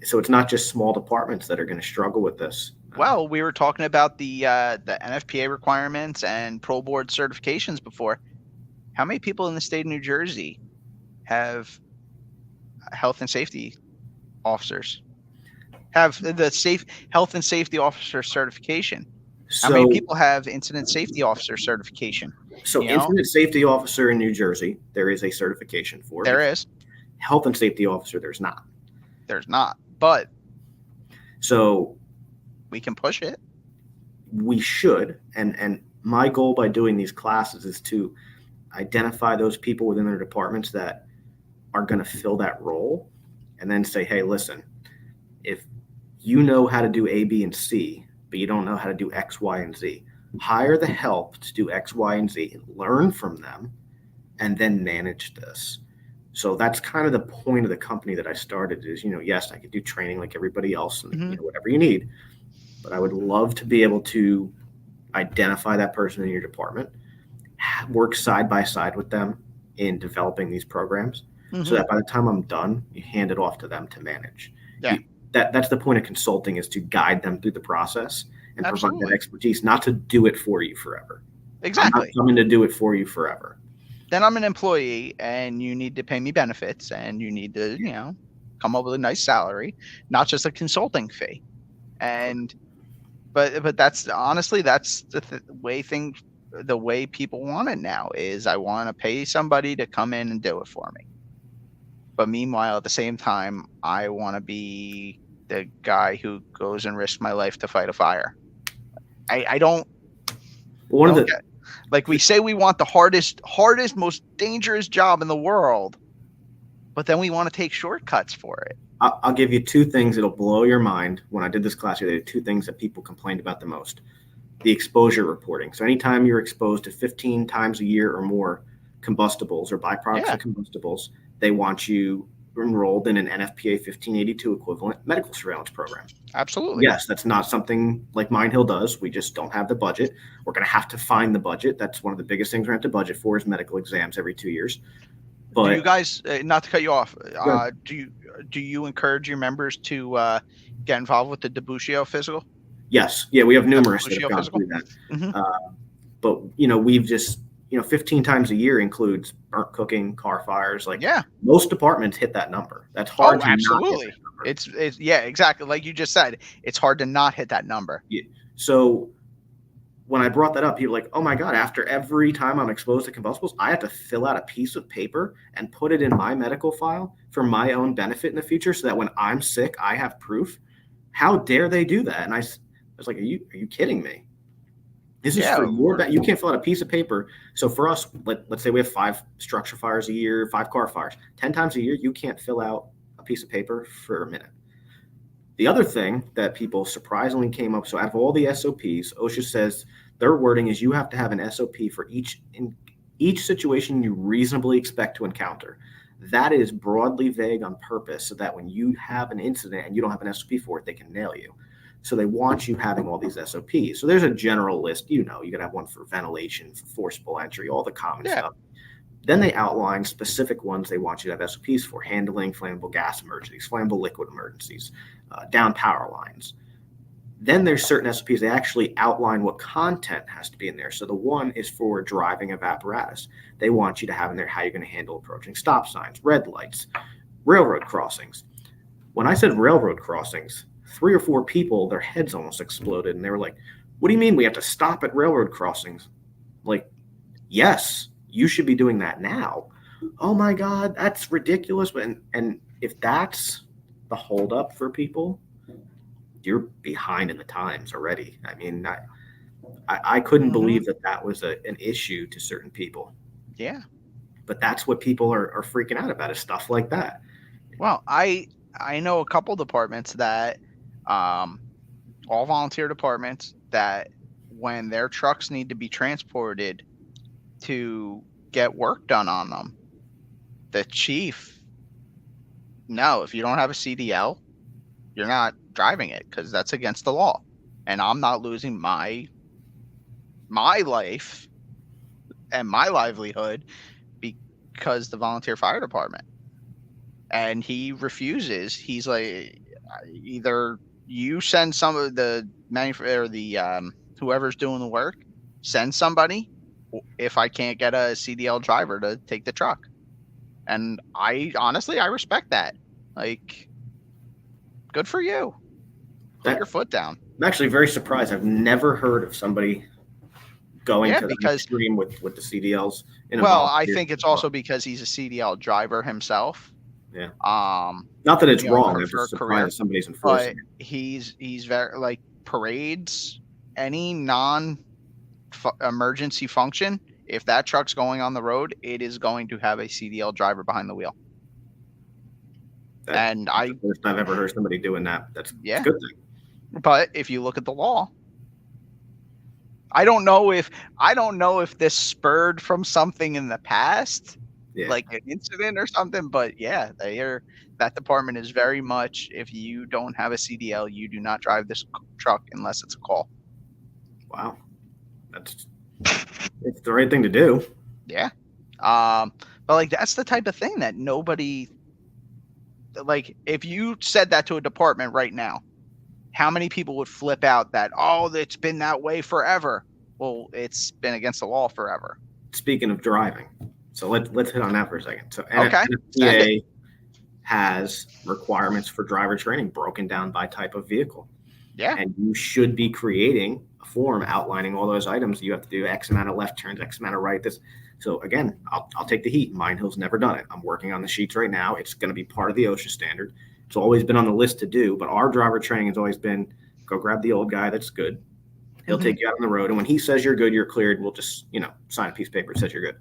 Speaker 2: So it's not just small departments that are going to struggle with this.
Speaker 1: Well, we were talking about the NFPA requirements and Pro Board certifications before. How many people in the state of New Jersey have health and safety officers? Have the safe health and safety officer certification? How many
Speaker 2: So,
Speaker 1: people have incident safety officer certification?
Speaker 2: so
Speaker 1: You know,
Speaker 2: incident safety officer in New Jersey, there is a certification for.
Speaker 1: there is.
Speaker 2: Health and safety officer, there's not.
Speaker 1: There's not, but
Speaker 2: So
Speaker 1: we can push it.
Speaker 2: we should, and my goal by doing these classes is to identify those people within their departments that are going to fill that role, and then say, hey, listen, if you know how to do A, B, and C, but you don't know how to do X, Y, and Z, hire the help to do X, Y, and Z, learn from them, and then manage this. So that's kind of the point of the company that I started is, yes, I could do training like everybody else and whatever you need, but I would love to be able to identify that person in your department, work side by side with them in developing these programs so that by the time I'm done, you hand it off to them to manage.
Speaker 1: Yeah.
Speaker 2: That's the point of consulting, is to guide them through the process and provide that
Speaker 1: Absolutely.
Speaker 2: expertise, not to do it for you forever. I'm
Speaker 1: Exactly.
Speaker 2: not coming to do it for you forever.
Speaker 1: Then I'm an employee and you need to pay me benefits and you need to, come up with a nice salary, not just a consulting fee. And but that's honestly that's the way people want it now is I want to pay somebody to come in and do it for me. But meanwhile, at the same time, I want to be the guy who goes and risks my life to fight a fire. I don't
Speaker 2: One of the
Speaker 1: get, like we say we want the hardest, most dangerous job in the world, but then we want to take shortcuts for it.
Speaker 2: I'll give you two things that'll blow your mind. When I did this class, there were two things that people complained about the most. The exposure reporting. So anytime you're exposed to 15 times a year or more combustibles or byproducts of combustibles, they want you enrolled in an NFPA 1582 equivalent medical surveillance program.
Speaker 1: Absolutely.
Speaker 2: Yes, that's not something like Mine Hill does. We just don't have the budget. We're going to have to find the budget. That's one of the biggest things we have to budget for is medical exams every 2 years. But
Speaker 1: do you guys, not to cut you off, do you encourage your members to get involved with the Daboul physical?
Speaker 2: yes, yeah, we have numerous that have gone
Speaker 1: physical?
Speaker 2: through that.
Speaker 1: Mm-hmm.
Speaker 2: But we've just 15 times a year includes burnt cooking, car fires. Like most departments hit that number. That's hard.
Speaker 1: Oh, absolutely. It's yeah, exactly. Like you just said, it's hard to not hit that number.
Speaker 2: Yeah. So when I brought that up, people were like, oh my God, after every time I'm exposed to combustibles, I have to fill out a piece of paper and put it in my medical file for my own benefit in the future so that when I'm sick, I have proof. How dare they do that? And I was like, are you kidding me? This is for your benefit. You can't fill out a piece of paper. So for us, let's say we have 5 structure fires a year, 5 car fires. 10 times a year, you can't fill out a piece of paper for a minute. The other thing that people surprisingly came up, so out of all the SOPs, OSHA says their wording is you have to have an SOP for each situation you reasonably expect to encounter. That is broadly vague on purpose so that when you have an incident and you don't have an SOP for it, they can nail you. So they want you having all these SOPs. So there's a general list, you got to have one for ventilation, for forcible entry, all the common stuff. Then they outline specific ones they want you to have SOPs for: handling flammable gas emergencies, flammable liquid emergencies, down power lines. Then there's certain SOPs, they actually outline what content has to be in there. So the one is for driving of apparatus. They want you to have in there how you're going to handle approaching stop signs, red lights, railroad crossings. When I said railroad crossings, 3 or 4 people, their heads almost exploded. And they were like, what do you mean we have to stop at railroad crossings? Like, yes, you should be doing that now. Oh my God, that's ridiculous. And if that's the holdup for people, you're behind in the times already. I mean, I couldn't believe that was an issue to certain people.
Speaker 1: Yeah.
Speaker 2: But that's what people are freaking out about, is stuff like that.
Speaker 1: Well, I know a couple departments that, all volunteer departments, that when their trucks need to be transported to get work done on them, the chief No, if you don't have a CDL, you're not driving it because that's against the law. And I'm not losing my life and my livelihood because the volunteer fire department. And he refuses. He's like, either you send some of the or the whoever's doing the work, send somebody if I can't get a CDL driver to take the truck. And I honestly, I respect that. Like, good for you. Put your foot down.
Speaker 2: I'm actually very surprised. I've never heard of somebody going to the extreme with the CDLs.
Speaker 1: Well, I think it's also because he's a CDL driver himself.
Speaker 2: Yeah. Not that it's wrong. I'm just surprised somebody's enforcing
Speaker 1: it. He's very like parades, any non-emergency function. If that truck's going on the road, it is going to have a CDL driver behind the wheel.
Speaker 2: That's the first I've ever heard somebody doing that. That's a good thing.
Speaker 1: But if you look at the law, I don't know if this spurred from something in the past, like an incident or something. But yeah, that department is very much, if you don't have a CDL, you do not drive this truck unless it's a call.
Speaker 2: Wow, it's the right thing to do.
Speaker 1: Yeah, but like that's the type of thing that nobody, like, if you said that to a department right now, how many people would flip out that, oh, it's been that way forever? Well, it's been against the law forever.
Speaker 2: Speaking of driving, so let's hit on that for a second. So NFPA has requirements for driver training broken down by type of vehicle.
Speaker 1: Yeah.
Speaker 2: And you should be creating a form outlining all those items. You have to do X amount of left turns, X amount of right. So again, I'll take the heat. Mine Hill's never done it. I'm working on the sheets right now. It's going to be part of the OSHA standard. It's always been on the list to do, but our driver training has always been go grab the old guy that's good. He'll take you out on the road, and when he says you're good, you're cleared. We'll just sign a piece of paper that says you're good.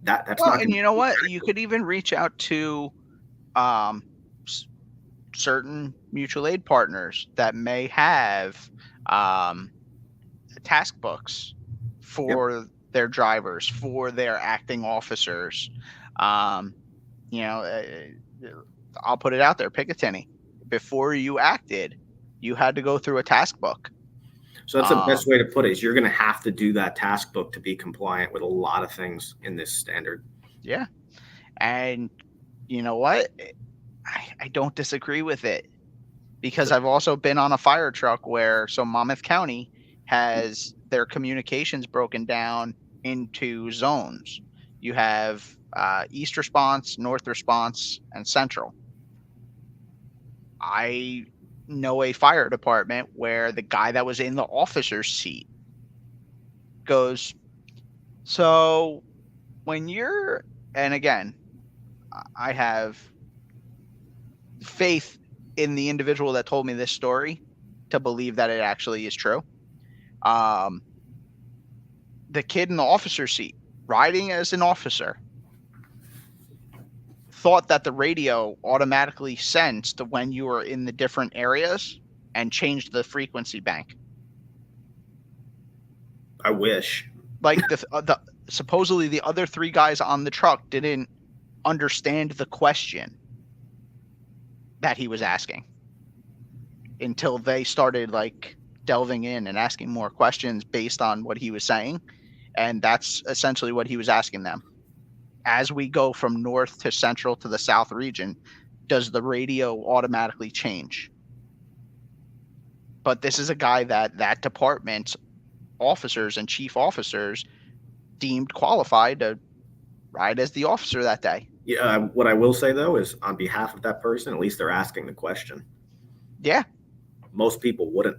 Speaker 2: That's
Speaker 1: well, and you know what? You could even reach out to certain mutual aid partners that may have task books for their drivers, for their acting officers. I'll put it out there. Picatinny. Before you acted, you had to go through a task book.
Speaker 2: So that's the best way to put it, is you're going to have to do that task book to be compliant with a lot of things in this standard.
Speaker 1: Yeah. And you know what? I don't disagree with it, because I've also been on a fire truck where, so Monmouth County has their communications broken down into zones. You have East Response, North Response, and Central. I know a fire department where the guy that was in the officer's seat goes, so when you're, and again, I have faith in the individual that told me this story to believe that it actually is true. The kid in the officer's seat, riding as an officer, thought that the radio automatically sensed when you were in the different areas and changed the frequency bank.
Speaker 2: I wish.
Speaker 1: Like the supposedly the other three guys on the truck didn't understand the question that he was asking until they started like delving in and asking more questions based on what he was saying. And that's essentially what he was asking them. As we go from north to central to the south region, does the radio automatically change? But this is a guy that department's officers and chief officers deemed qualified to ride as the officer that day.
Speaker 2: Yeah, what I will say, though, is on behalf of that person, at least they're asking the question.
Speaker 1: Yeah.
Speaker 2: Most people wouldn't.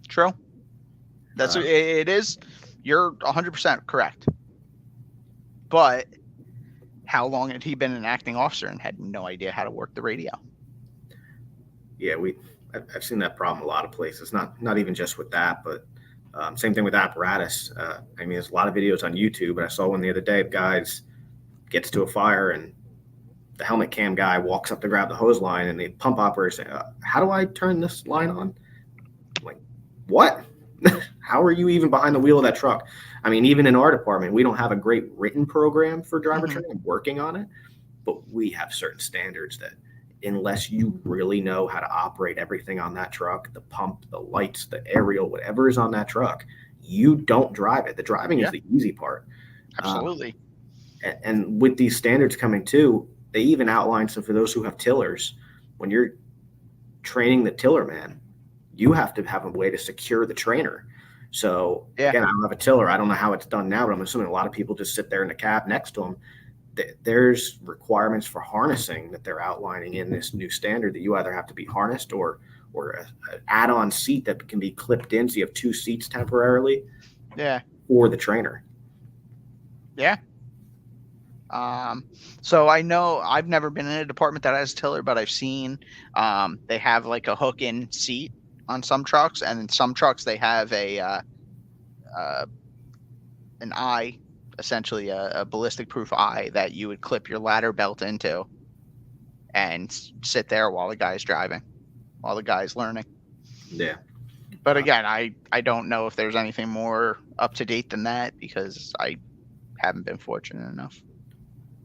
Speaker 1: True. That's it is. You're 100% correct. But how long had he been an acting officer and had no idea how to work the radio?
Speaker 2: Yeah, I've seen that problem a lot of places. Not even just with that, but same thing with apparatus. I mean, there's a lot of videos on YouTube, and I saw one the other day of guys gets to a fire and the helmet cam guy walks up to grab the hose line, and the pump operator say, "How do I turn this line on?" I'm like, what? How are you even behind the wheel of that truck? I mean, even in our department, we don't have a great written program for driver training. I'm working on it, but we have certain standards that unless you really know how to operate everything on that truck, the pump, the lights, the aerial, whatever is on that truck, you don't drive it. The driving is
Speaker 1: Yeah,
Speaker 2: the easy part.
Speaker 1: absolutely.
Speaker 2: And with these standards coming too, they even outline, so for those who have tillers, when you're training the tiller man, you have to have a way to secure the trainer. So
Speaker 1: Yeah.
Speaker 2: again, I don't have a tiller. I don't know how it's done now, but I'm assuming a lot of people just sit there in the cab next to them. There's requirements for harnessing that they're outlining in this new standard that you either have to be harnessed or an add-on seat that can be clipped in, so you have two seats temporarily
Speaker 1: Yeah.
Speaker 2: for the trainer.
Speaker 1: Yeah. So I know I've never been in a department that has tiller, but I've seen they have like a hook-in seat on some trucks, and in some trucks they have an eye, essentially a ballistic-proof eye that you would clip your ladder belt into and sit there while the guy's driving, while the guy's learning.
Speaker 2: Yeah.
Speaker 1: But again, I don't know if there's anything more up to date than that because I haven't been fortunate enough.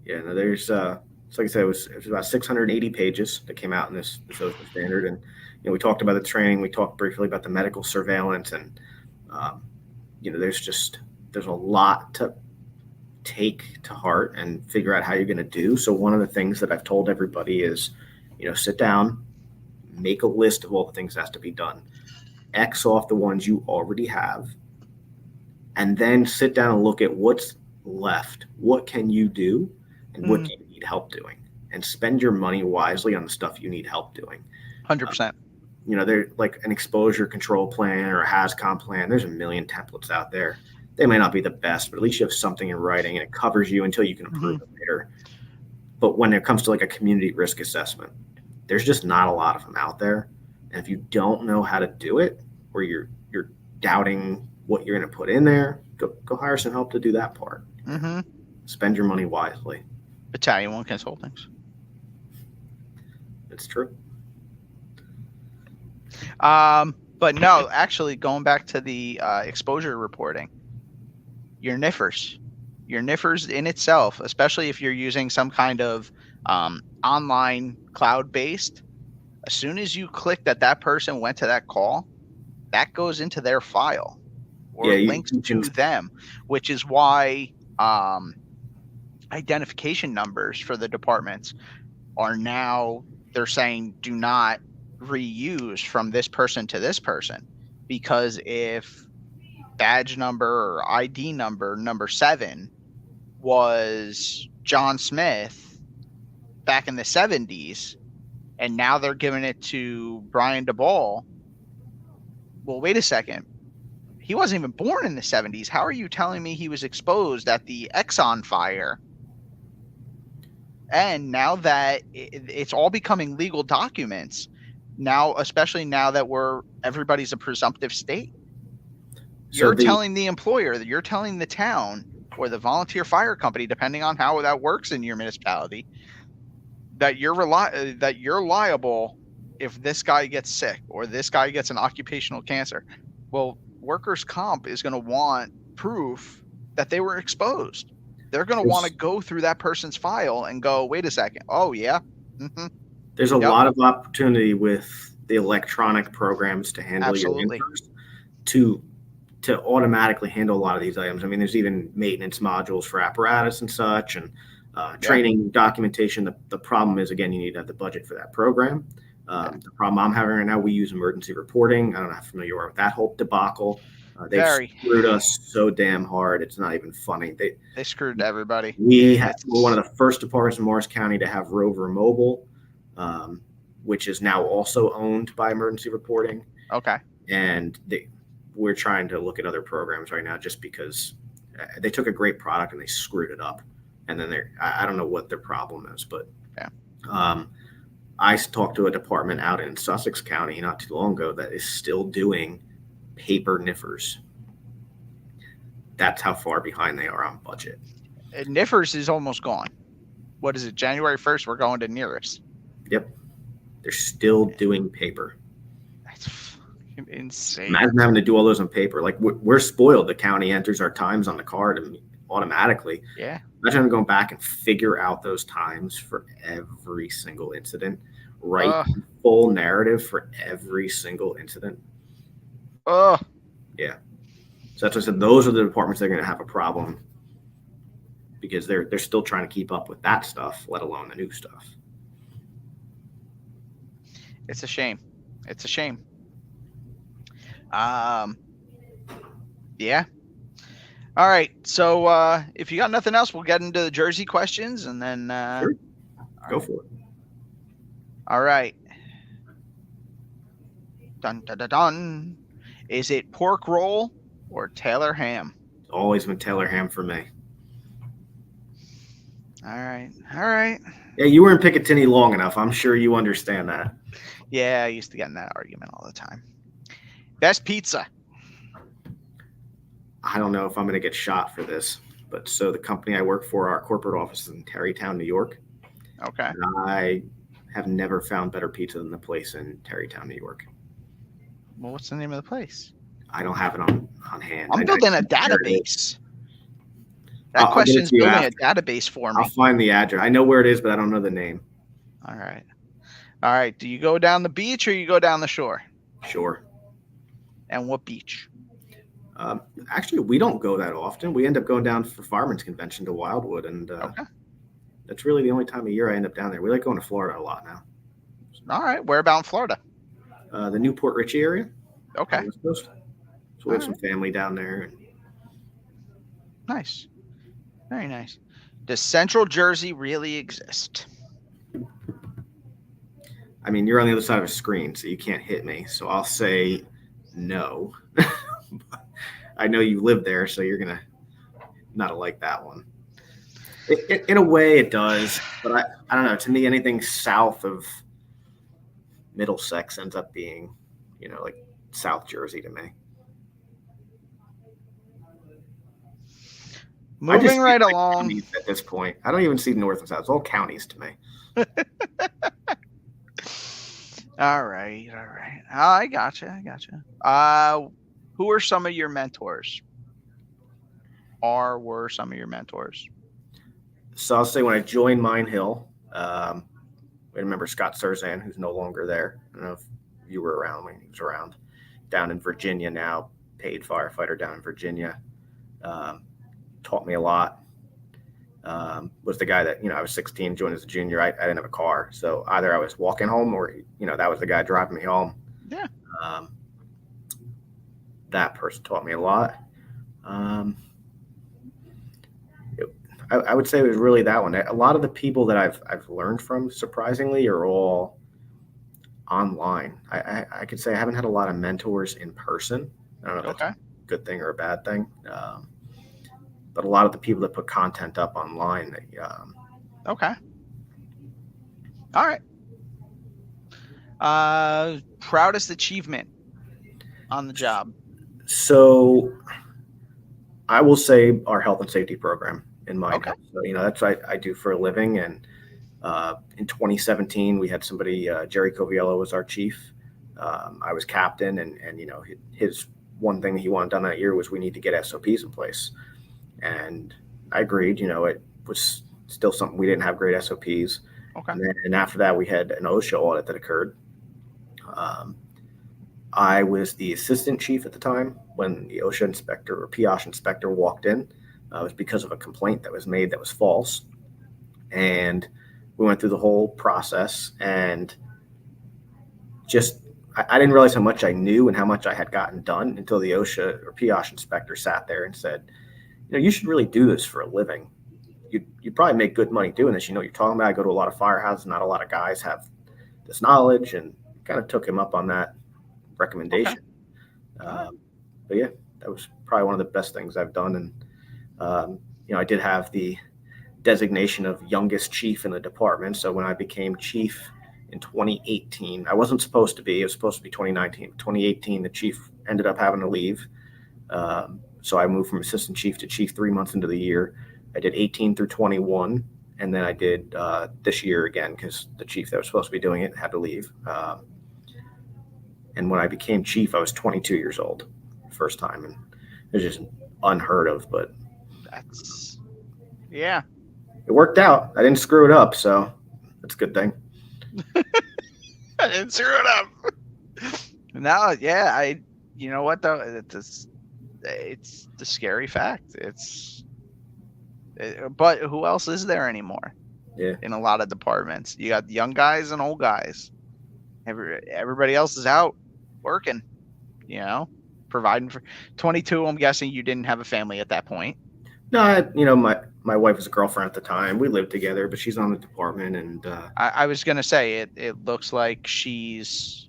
Speaker 2: Yeah, no, there's so like I said, it was about 680 pages that came out in this OSHA standard, and we talked about the training, we talked briefly about the medical surveillance, and there's a lot to take to heart and figure out how you're going to do. So one of the things that I've told everybody is, sit down, make a list of all the things that has to be done, X off the ones you already have, and then sit down and look at what's left. What can you do? And what do you need help doing? And spend your money wisely on the stuff you need help doing.
Speaker 1: 100%.
Speaker 2: They're like an exposure control plan or a HAZCOM plan. There's a million templates out there. They may not be the best, but at least you have something in writing and it covers you until you can improve it later. But when it comes to like a community risk assessment, there's just not a lot of them out there. And if you don't know how to do it, or you're doubting what you're going to put in there, go hire some help to do that part. Spend your money wisely.
Speaker 1: Battalion 1 Consultings.
Speaker 2: It's true.
Speaker 1: But no, actually, going back to the exposure reporting, your NIFRs in itself, especially if you're using some kind of online cloud-based, as soon as you click that person went to that call, that goes into their file or links to them, which is why identification numbers for the departments are now, they're saying do not reuse from this person to this person, because if badge number or ID number 7 was John Smith back in the 70s and now they're giving it to Brian Daboul, well, wait a second, he wasn't even born in the 70s. How are you telling me he was exposed at the Exxon fire? And now that it's all becoming legal documents now, especially now that everybody's a presumptive state, you're telling the employer, that you're telling the town or the volunteer fire company, depending on how that works in your municipality, that you're liable if this guy gets sick or this guy gets an occupational cancer. Well, workers' comp is going to want proof that they were exposed. They're going to want to go through that person's file and go, wait a second. Oh, yeah.
Speaker 2: There's a lot of opportunity with the electronic programs to handle your NIFRs to automatically handle a lot of these items. I mean, there's even maintenance modules for apparatus and such, and training documentation. The problem is, again, you need to have the budget for that program. The problem I'm having right now, we use emergency reporting. I don't know how familiar you are with that whole debacle. They've screwed us so damn hard. It's not even funny.
Speaker 1: They screwed everybody.
Speaker 2: We're one of the first departments in Morris County to have Rover Mobile, which is now also owned by emergency reporting.
Speaker 1: Okay.
Speaker 2: And we're trying to look at other programs right now just because they took a great product and they screwed it up. And then I don't know what their problem is, but I talked to a department out in Sussex County not too long ago that is still doing paper NIFRs. That's how far behind they are on budget.
Speaker 1: NIFRs is almost gone. What is it? January 1st, we're going to NIRS.
Speaker 2: Yep. They're still doing paper.
Speaker 1: That's fucking insane.
Speaker 2: Imagine having to do all those on paper. Like, we're spoiled. The county enters our times on the card automatically.
Speaker 1: Yeah.
Speaker 2: Imagine going back and figure out those times for every single incident. write
Speaker 1: Uh,
Speaker 2: the full narrative for every single incident.
Speaker 1: uh.
Speaker 2: Yeah. So that's what I said. Those are the departments that are going to have a problem because they're still trying to keep up with that stuff, let alone the new stuff.
Speaker 1: It's a shame. It's a shame. Um. Yeah. All right. So if you got nothing else, we'll get into the Jersey questions, and then.
Speaker 2: Sure.
Speaker 1: All
Speaker 2: Go
Speaker 1: right.
Speaker 2: for it.
Speaker 1: All right. Dun dun dun dun. Is it pork roll or Taylor ham?
Speaker 2: It's always been Taylor ham for me.
Speaker 1: All right. All right.
Speaker 2: Yeah, you were in Picatinny long enough. I'm sure you understand that.
Speaker 1: Yeah, I used to get in that argument all the time. Best pizza.
Speaker 2: I don't know if I'm going to get shot for this, but so the company I work for, our corporate office is in Tarrytown, New York.
Speaker 1: Okay.
Speaker 2: And I have never found better pizza than the place in Tarrytown, New York.
Speaker 1: Well, what's the name of the place?
Speaker 2: I don't have it on hand.
Speaker 1: I'm building a database. That
Speaker 2: I'll get it
Speaker 1: question's
Speaker 2: to you
Speaker 1: building a
Speaker 2: after.
Speaker 1: database for me.
Speaker 2: I'll find the address. I know where it is, but I don't know the name.
Speaker 1: All right. All right. Do you go down the beach or you go down the shore?
Speaker 2: Sure.
Speaker 1: And what beach?
Speaker 2: Actually, we don't go that often. We end up going down for Fireman's Convention to Wildwood, and
Speaker 1: Okay.
Speaker 2: that's really the only time of year I end up down there. We like going to Florida a lot now.
Speaker 1: All right. Where about in Florida?
Speaker 2: The Newport Richey area.
Speaker 1: Okay.
Speaker 2: West Coast. So we have some family down there.
Speaker 1: Nice. Very nice. Does Central Jersey really exist?
Speaker 2: I mean, you're on the other side of a screen, so you can't hit me. So I'll say no. I know you live there, so you're gonna not like that one. In a way, it does, but I don't know. To me, anything south of Middlesex ends up being, like South Jersey to me.
Speaker 1: Moving right along.
Speaker 2: At this point, I don't even see north and south. It's all counties to me.
Speaker 1: All right. All right. I gotcha. Who are some of your mentors? Or were some of your mentors?
Speaker 2: So I'll say when I joined Mine Hill, we remember Scott Surzan, who's no longer there. I don't know if you were around when he was around. Down in Virginia now, paid firefighter down in Virginia. Taught me a lot. Was the guy that, I was 16, joined as a junior. I didn't have a car. So either I was walking home or, that was the guy driving me home.
Speaker 1: Yeah.
Speaker 2: That person taught me a lot. I would say it was really that one. A lot of the people that I've learned from, surprisingly, are all online. I could say I haven't had a lot of mentors in person. I don't know if that's a good thing or a bad thing. But a lot of the people that put content up online.
Speaker 1: Okay. All right. Proudest achievement on the job?
Speaker 2: So I will say our health and safety program in Mine Hill. So, that's what I do for a living. And in 2017, we had somebody, Jerry Coviello was our chief. I was captain, and his one thing that he wanted done that year was we need to get SOPs in place. And I agreed. It was still something we didn't have great SOPs.
Speaker 1: Okay.
Speaker 2: And after that, we had an OSHA audit that occurred. I was the assistant chief at the time when the OSHA inspector or POSH inspector walked in. It was because of a complaint that was made that was false. And we went through the whole process, and I didn't realize how much I knew and how much I had gotten done until the OSHA or POSH inspector sat there and said, you should really do this for a living. You probably make good money doing this. You're talking about. I go to a lot of firehouses. Not a lot of guys have this knowledge, and kind of took him up on that recommendation. Okay. But yeah, that was probably one of the best things I've done. And, I did have the designation of youngest chief in the department. So when I became chief in 2018, I wasn't supposed to be. It was supposed to be 2019. 2018, the chief ended up having to leave. So I moved from assistant chief to chief 3 months into the year. I did 18 through 21. And then I did this year again because the chief that was supposed to be doing it had to leave. And when I became chief, I was 22 years old, first time. And it was just unheard of, but
Speaker 1: yeah.
Speaker 2: It worked out. I didn't screw it up, so that's a good thing.
Speaker 1: and screw it up. No, yeah, you know what though? It's the scary fact. But who else is there anymore?
Speaker 2: Yeah.
Speaker 1: In a lot of departments, you got young guys and old guys. Everybody else is out working, providing for 22. I'm guessing you didn't have a family at that point.
Speaker 2: No, my wife was a girlfriend at the time. We lived together, but she's on the department, and
Speaker 1: I was gonna say it looks like she's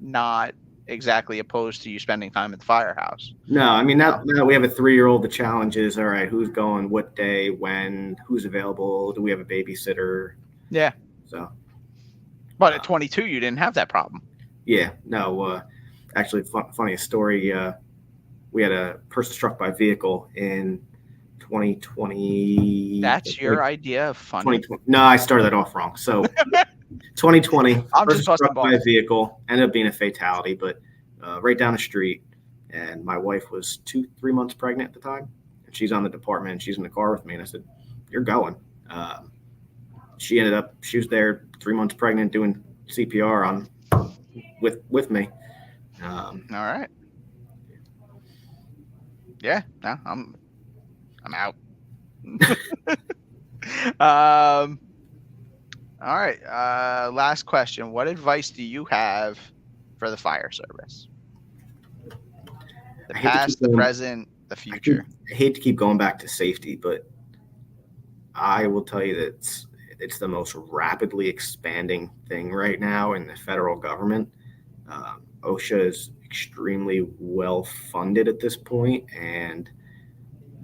Speaker 1: not exactly opposed to you spending time at the firehouse.
Speaker 2: no, I mean now we have a 3-year-old. The challenge is, all right, who's going, what day, when, who's available? Do we have a babysitter?
Speaker 1: Yeah.
Speaker 2: So,
Speaker 1: but at 22, you didn't have that problem.
Speaker 2: Yeah, no. Actually, funniest story. We had a person struck by vehicle in 2020.
Speaker 1: That's your idea of funny?
Speaker 2: 2020. No, I started that off wrong. So 2020,
Speaker 1: I'm
Speaker 2: person
Speaker 1: just
Speaker 2: struck by a vehicle, ended up being a fatality, but right down the street. And my wife was 2-3 months pregnant at the time. And she's on the department, and she's in the car with me. And I said, "You're going." She was there 3 months pregnant doing CPR with me.
Speaker 1: All right. Yeah, no, I'm out. All right. Last question. What advice do you have for the fire service? The past, the present, the future.
Speaker 2: I hate to keep going back to safety, but I will tell you that it's the most rapidly expanding thing right now in the federal government. OSHA is extremely well funded at this point, and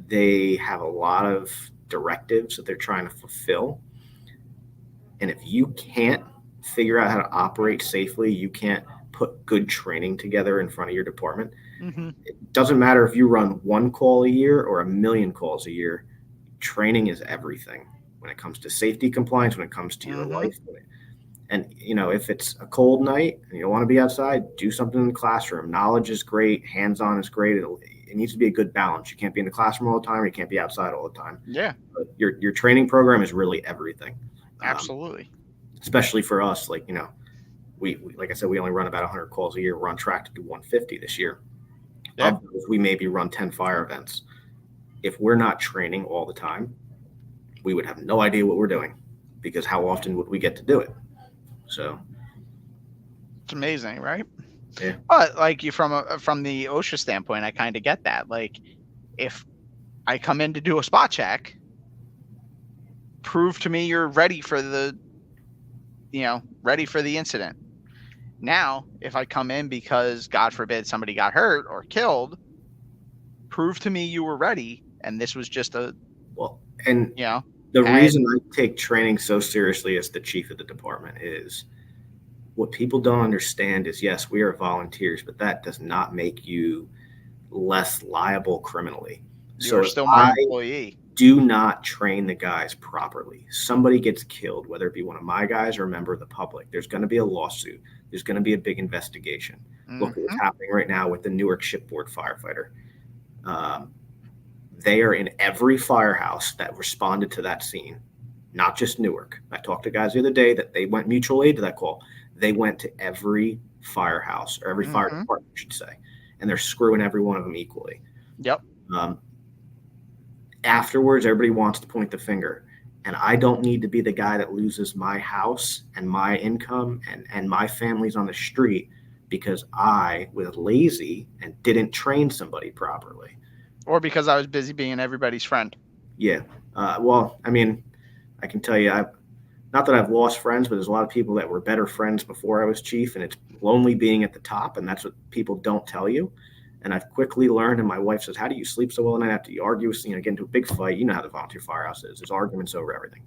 Speaker 2: they have a lot of directives that they're trying to fulfill. And if you can't figure out how to operate safely, you can't put good training together in front of your department.
Speaker 1: Mm-hmm.
Speaker 2: It doesn't matter if you run 1 call a year or 1,000,000 calls a year. Training is everything when it comes to safety compliance, when it comes to your life. And, if it's a cold night and you don't want to be outside, do something in the classroom. Knowledge is great. Hands-on is great. It needs to be a good balance. You can't be in the classroom all the time, or you can't be outside all the time.
Speaker 1: Yeah.
Speaker 2: But your training program is really everything.
Speaker 1: Absolutely.
Speaker 2: Especially for us, we like I said, we only run about 100 calls a year. We're on track to do 150 this year.
Speaker 1: Yeah.
Speaker 2: Of those, we maybe run 10 fire events. If we're not training all the time, we would have no idea what we're doing, because how often would we get to do it? So
Speaker 1: it's amazing, right?
Speaker 2: Yeah.
Speaker 1: But from the OSHA standpoint, I kind of get that. Like, if I come in to do a spot check, prove to me you're ready for the incident. Now, if I come in because, God forbid, somebody got hurt or killed, prove to me you were ready, and this was just the
Speaker 2: reason I take training so seriously as the chief of the department is, what people don't understand is, yes, we are volunteers, but that does not make you less liable criminally.
Speaker 1: You're still my employee.
Speaker 2: Do not train the guys properly. Somebody gets killed, whether it be one of my guys or a member of the public, there's going to be a lawsuit. There's going to be a big investigation. Mm-hmm. Look what's happening right now with the Newark shipboard firefighter. They are in every firehouse that responded to that scene, not just Newark. I talked to guys the other day that they went mutual aid to that call. They went to every firehouse, or every fire department, I should say, and they're screwing every one of them equally.
Speaker 1: Yep.
Speaker 2: Afterwards, everybody wants to point the finger, and I don't need to be the guy that loses my house and my income and my family's on the street because I was lazy and didn't train somebody properly.
Speaker 1: Or because I was busy being everybody's friend.
Speaker 2: Yeah. Well, I mean, I can tell you, not that I've lost friends, but there's a lot of people that were better friends before I was chief, and it's lonely being at the top, and that's what people don't tell you. And I've quickly learned, and my wife says, "How do you sleep so well at night after you argue with, get into a big fight? You know how the volunteer firehouse is. There's arguments over everything.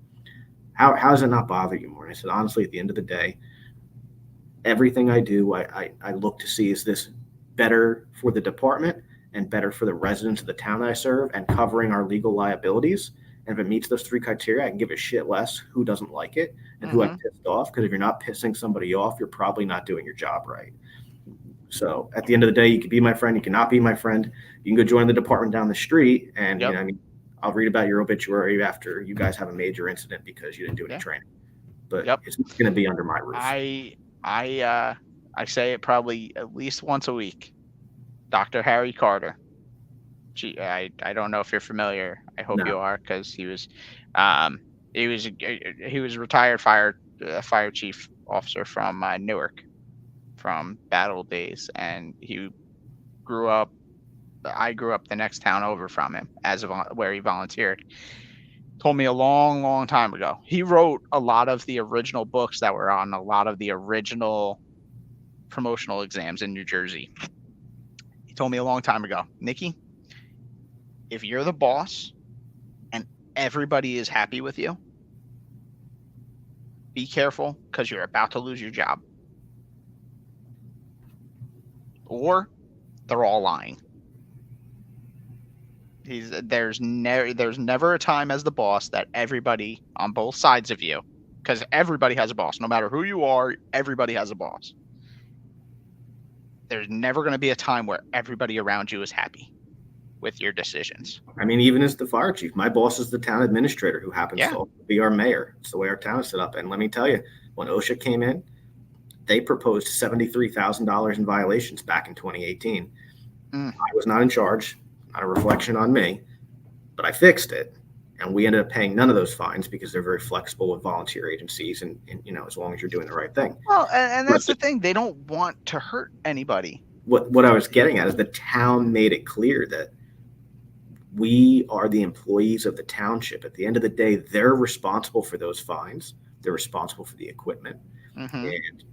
Speaker 2: How does it not bother you more?" And I said, honestly, at the end of the day, everything I do, I look to see, is this better for the department and better for the residents of the town that I serve, and covering our legal liabilities. And if it meets those 3 criteria, I can give a shit less who doesn't like it and who I pissed off. Because if you're not pissing somebody off, you're probably not doing your job right. So at the end of the day, you can be my friend, you cannot be my friend. You can go join the department down the street, and I'll read about your obituary after you guys have a major incident because you didn't do any training. But it's not going to be under my roof.
Speaker 1: I say it probably at least once a week. Dr. Harry Carter. I don't know if you're familiar. I hope
Speaker 2: No.
Speaker 1: you are, because um he was a retired fire chief officer from Newark, from battle days, and he grew up. I grew up the next town over from him, where he volunteered. Told me a long, long time ago. He wrote a lot of the original books that were on a lot of the original promotional exams in New Jersey. He told me a long time ago, Nikki, if you're the boss and everybody is happy with you, be careful, because you're about to lose your job. Or they're all lying. There's never a time as the boss that everybody on both sides of you, because everybody has a boss, no matter who you are, everybody has a boss. There's never going to be a time where everybody around you is happy with your decisions.
Speaker 2: I mean, even as the fire chief, my boss is the town administrator, who happens
Speaker 1: Yeah.
Speaker 2: to also be our mayor. It's the way our town is set up. And let me tell you, when OSHA came in, they proposed $73,000 in violations back in 2018.
Speaker 1: Mm.
Speaker 2: I was not in charge, not a reflection on me, but I fixed it. And we ended up paying none of those fines because they're very flexible with volunteer agencies, and as long as you're doing the right thing.
Speaker 1: Well, and
Speaker 2: But
Speaker 1: that's the thing. They don't want to hurt anybody.
Speaker 2: what I was getting at is the town made it clear that we are the employees of the township. At the end of the day, they're responsible for those fines. They're responsible for the equipment.
Speaker 1: Mm-hmm.
Speaker 2: And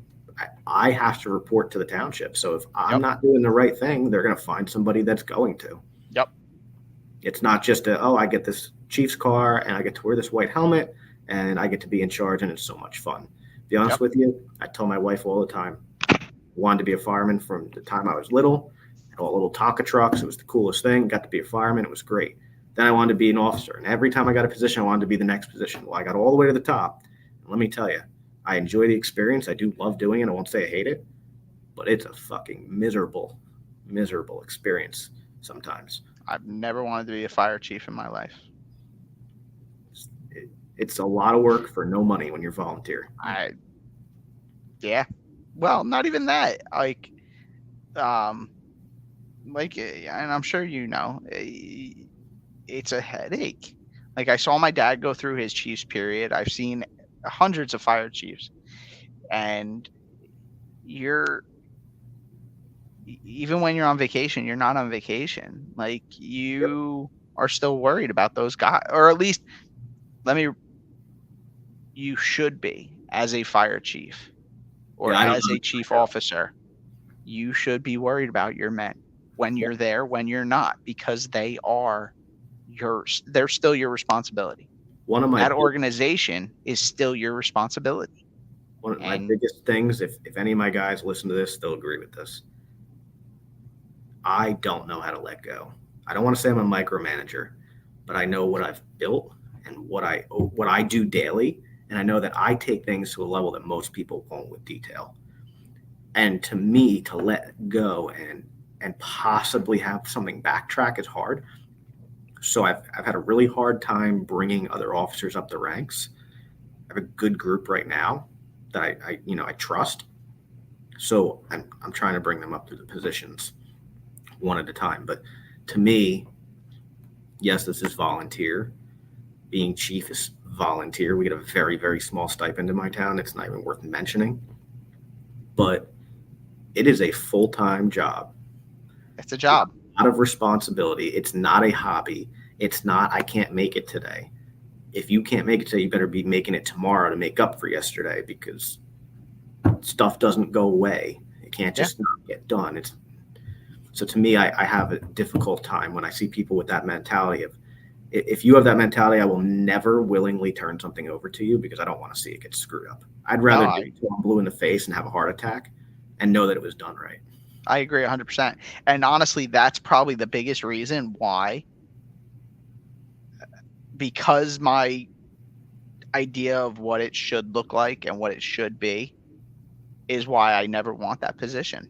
Speaker 2: I have to report to the township. So if I'm
Speaker 1: Yep.
Speaker 2: not doing the right thing, they're going to find somebody that's going to.
Speaker 1: Yep.
Speaker 2: It's not just I get this Chiefs car and I get to wear this white helmet and I get to be in charge and it's so much fun. To be honest
Speaker 1: Yep.
Speaker 2: with you, I tell my wife all the time, I wanted to be a fireman from the time I was little. Had all little Tonka trucks. It was the coolest thing. Got to be a fireman. It was great. Then I wanted to be an officer. And every time I got a position, I wanted to be the next position. Well, I got all the way to the top. And let me tell you, I enjoy the experience. I do love doing it. I won't say I hate it, but it's a fucking miserable, miserable experience sometimes.
Speaker 1: I've never wanted to be a fire chief in my life.
Speaker 2: It's a lot of work for no money when you're volunteer.
Speaker 1: Yeah. Well, not even that. And I'm sure it's a headache. Like, I saw my dad go through his chiefs period. I've seen hundreds of fire chiefs, and even when you're on vacation, you're not on vacation. Like, you are still worried about those guys, or at least you should be, as a fire chief or as a chief officer. You should be worried about your men when you're there, when you're not, because they're still your responsibility. That organization is still your responsibility.
Speaker 2: One of my biggest things, if any of my guys listen to this, they'll agree with this. I don't know how to let go. I don't want to say I'm a micromanager, but I know what I've built and what I do daily. And I know that I take things to a level that most people won't with detail. And to me, to let go and possibly have something backtrack is hard. So I've had a really hard time bringing other officers up the ranks. I have a good group right now that I trust. So I'm trying to bring them up to the positions one at a time. But to me, yes, this is volunteer. Being chief is volunteer. We get a very, very small stipend in my town. It's not even worth mentioning. But it is a full-time job.
Speaker 1: It's a job.
Speaker 2: A lot of responsibility. It's not a hobby. It's not, I can't make it today. If you can't make it today, you better be making it tomorrow to make up for yesterday, because stuff doesn't go away. It can't just not get done. So to me, I have a difficult time when I see people with that mentality of, if you have that mentality, I will never willingly turn something over to you, because I don't want to see it get screwed up. I'd rather do it till I'm blue in the face and have a heart attack and know that it was done right.
Speaker 1: I agree 100%. And honestly, that's probably the biggest reason why, because my idea of what it should look like and what it should be is why I never want that position.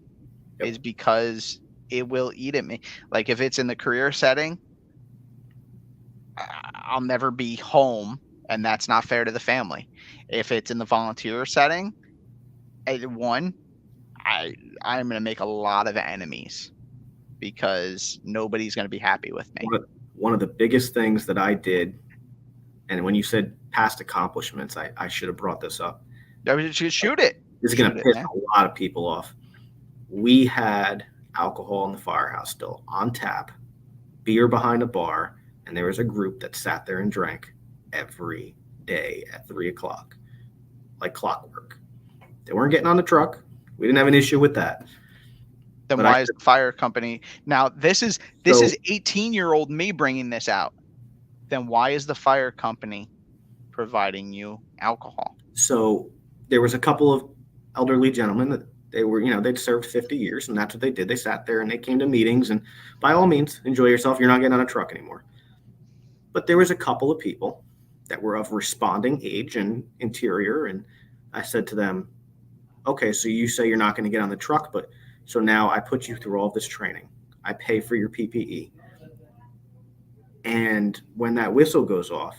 Speaker 1: Yep. Is because it will eat at me. Like, if it's in the career setting, I'll never be home, and that's not fair to the family. If it's in the volunteer setting, One, I I'm gonna make a lot of enemies because nobody's gonna be happy with me.
Speaker 2: One of the biggest things that I did, and when you said past accomplishments, I should have brought this up.
Speaker 1: I mean, shoot it.
Speaker 2: This is going
Speaker 1: Shoot
Speaker 2: to
Speaker 1: it,
Speaker 2: piss
Speaker 1: man.
Speaker 2: a lot of people off. We had alcohol in the firehouse still on tap, beer behind a bar, and there was a group that sat there and drank every day at 3 o'clock, like clockwork. They weren't getting on the truck. We didn't have an issue with that.
Speaker 1: Then
Speaker 2: But
Speaker 1: why is the fire company now? This is 18-year-old me bringing this out. Then why is the fire company providing you alcohol?
Speaker 2: So there was a couple of elderly gentlemen that they were, they'd served 50 years, and that's what they did. They sat there and they came to meetings, and by all means, enjoy yourself. You're not getting on a truck anymore. But there was a couple of people that were of responding age and interior, and I said to them, okay, so you say you're not going to get on the truck, but so now I put you through all this training. I pay for your PPE. And when that whistle goes off,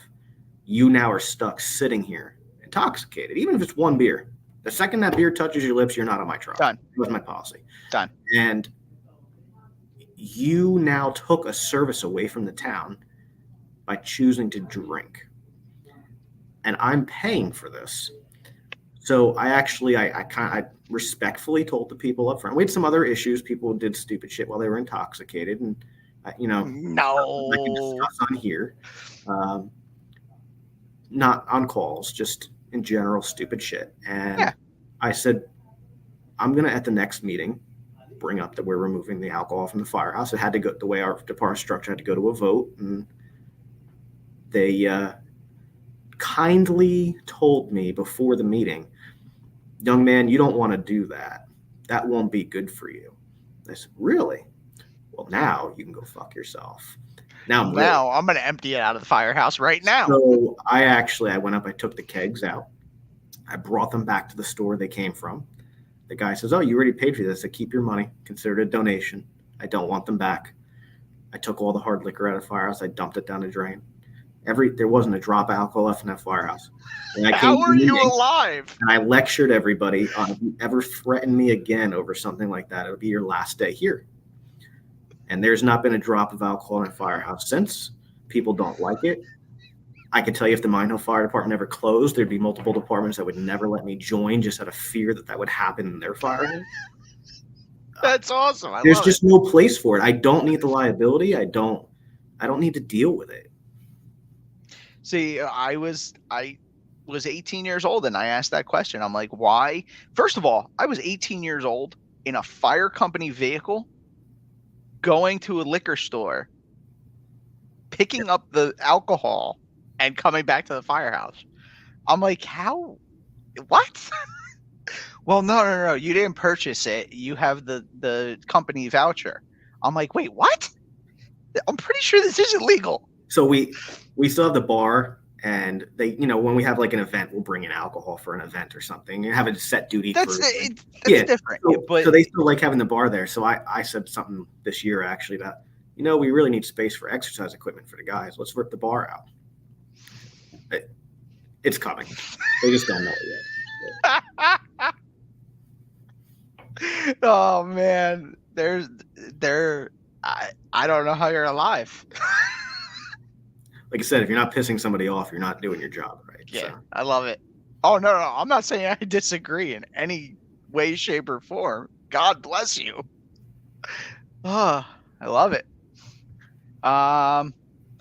Speaker 2: you now are stuck sitting here intoxicated, even if it's one beer. The second that beer touches your lips, you're not on my truck.
Speaker 1: Done.
Speaker 2: That was my policy.
Speaker 1: Done.
Speaker 2: And you now took a service away from the town by choosing to drink. And I'm paying for this. So I respectfully told the people up front. We had some other issues. People did stupid shit while they were intoxicated, and
Speaker 1: No.
Speaker 2: I can discuss on here, not on calls, just in general, stupid shit. And
Speaker 1: Yeah.
Speaker 2: I said, I'm gonna at the next meeting bring up that we're removing the alcohol from the firehouse. It had to go the way our department structure had to go to a vote, and they kindly told me before the meeting, young man, you don't want to do that. That won't be good for you. I said, really? Well, now you can go fuck yourself. Now I'm
Speaker 1: going to empty it out of the firehouse right now.
Speaker 2: So I went up, I took the kegs out. I brought them back to the store they came from. The guy says, oh, you already paid for this. I said, keep your money. Consider it a donation. I don't want them back. I took all the hard liquor out of the firehouse. I dumped it down the drain. There wasn't a drop of alcohol left in that firehouse. And
Speaker 1: How are you alive?
Speaker 2: And I lectured everybody on, if you ever threaten me again over something like that, it'll be your last day here. And there's not been a drop of alcohol in a firehouse since. People don't like it. I can tell you if the Mine Hill Fire Department never closed, there'd be multiple departments that would never let me join just out of fear that would happen in their firehouse.
Speaker 1: That's awesome.
Speaker 2: There's just no place for it. I don't need the liability. I don't need to deal with it.
Speaker 1: See, I was 18 years old and I asked that question. I'm like, why? First of all, I was 18 years old in a fire company vehicle going to a liquor store, picking up the alcohol and coming back to the firehouse. I'm like, how? What? Well, no. You didn't purchase it. You have the company voucher. I'm like, wait, what? I'm pretty sure this is illegal.
Speaker 2: So we still have the bar, and they, when we have like an event, we'll bring in alcohol for an event or something and have a set duty.
Speaker 1: That's different.
Speaker 2: So they still like having the bar there. So I said something this year actually that, we really need space for exercise equipment for the guys. Let's rip the bar out. It's coming. They just don't know it yet.
Speaker 1: Oh man, I don't know how you're alive.
Speaker 2: Like I said, if you're not pissing somebody off, you're not doing your job right.
Speaker 1: Yeah,
Speaker 2: so.
Speaker 1: I love it. Oh no, I'm not saying I disagree in any way, shape, or form. God bless you. Oh, I love it. All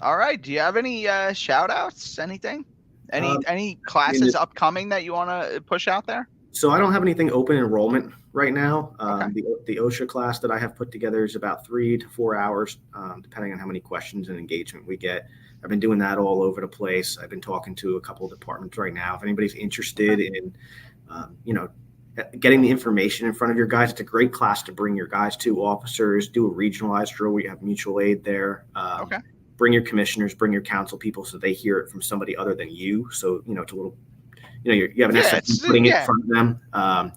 Speaker 1: right. Do you have any shout outs? Anything? Any classes upcoming that you want to push out there?
Speaker 2: So I don't have anything open enrollment right now.
Speaker 1: Okay.
Speaker 2: The OSHA class that I have put together is about 3 to 4 hours, depending on how many questions and engagement we get. I've been doing that all over the place. I've been talking to a couple of departments right now. If anybody's interested in, getting the information in front of your guys, it's a great class to bring your guys to. Officers, do a regionalized drill where you have mutual aid there.
Speaker 1: Okay.
Speaker 2: Bring your commissioners, bring your council people so they hear it from somebody other than you. So, it's a little, you have an SFP putting it in front of them. I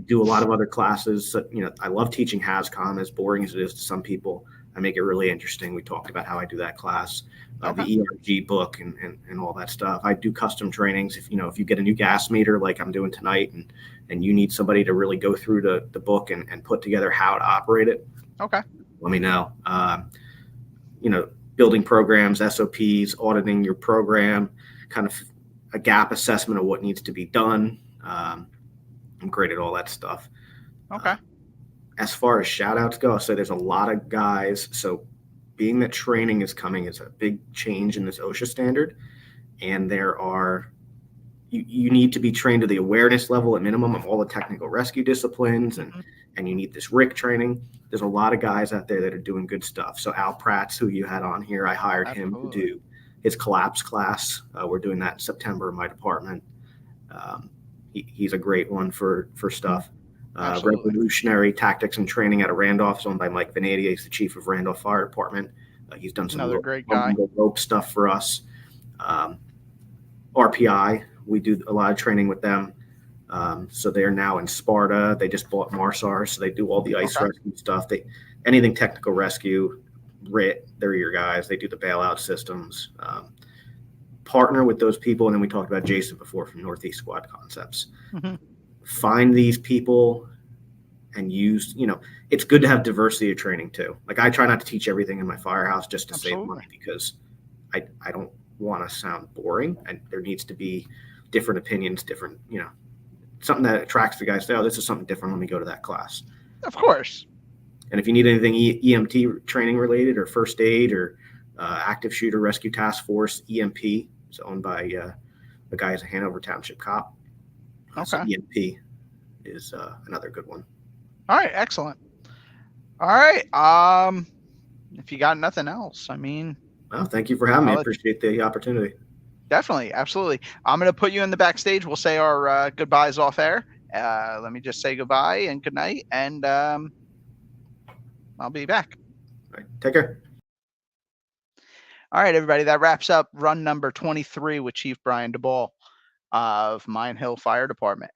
Speaker 2: do a lot of other classes. So, I love teaching HASCOM, as boring as it is to some people. I make it really interesting. We talked about how I do that class,
Speaker 1: Okay.
Speaker 2: the ERG book, and all that stuff. I do custom trainings. If you get a new gas meter like I'm doing tonight, and you need somebody to really go through the book and put together how to operate it,
Speaker 1: Okay.
Speaker 2: let me know. Building programs, SOPs, auditing your program, kind of a gap assessment of what needs to be done. I'm great at all that stuff.
Speaker 1: Okay.
Speaker 2: As far as shout outs go, so there's a lot of guys. So being that training is coming, it's a big change in this OSHA standard. And you need to be trained to the awareness level at minimum of all the technical rescue disciplines,
Speaker 1: Mhm.
Speaker 2: and you need this RIC training. There's a lot of guys out there that are doing good stuff. So Al Pratt's, who you had on here, I hired him to
Speaker 1: Absolutely.
Speaker 2: do his collapse class. We're doing that in September in my department. He's a great one for stuff.
Speaker 1: Absolutely.
Speaker 2: Revolutionary Tactics and Training out of Randolph is owned by Mike Venadia. He's the chief of Randolph Fire Department. He's done some
Speaker 1: Another great guy.
Speaker 2: rope stuff for us. RPI, we do a lot of training with them. So they're now in Sparta. They just bought Marsar, so they do all the ice
Speaker 1: Okay.
Speaker 2: rescue stuff. Anything technical rescue, RIT, they're your guys. They do the bailout systems. Partner with those people, and then we talked about Jason before from Northeast Squad Concepts.
Speaker 1: Mhm.
Speaker 2: Find these people and use. It's good to have diversity of training too. Like I try not to teach everything in my firehouse just to save
Speaker 1: Absolutely.
Speaker 2: money, because I don't want to sound boring, and there needs to be different opinions, different, something that attracts the guys. Oh, this is something different. Let me go to that class.
Speaker 1: Of course.
Speaker 2: And if you need anything EMT training related, or first aid, or active shooter rescue task force, EMP is owned by the guy is a Hanover Township cop. So
Speaker 1: Okay.
Speaker 2: EMP is another good one.
Speaker 1: All right. Excellent. All right. If you got nothing else, I mean,
Speaker 2: Well, thank you for having me. I
Speaker 1: I'll let
Speaker 2: appreciate the opportunity.
Speaker 1: Definitely, absolutely. I'm going to put you in the backstage. We'll say our goodbyes off air. Let me just say goodbye and good night, and I'll be back.
Speaker 2: All right, take care.
Speaker 1: All right, everybody. That wraps up run number 23 with Chief Brian Daboul of Mine Hill Fire Department.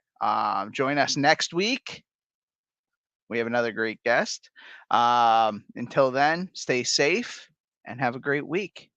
Speaker 1: Join us next week. We have another great guest. Until then, stay safe and have a great week.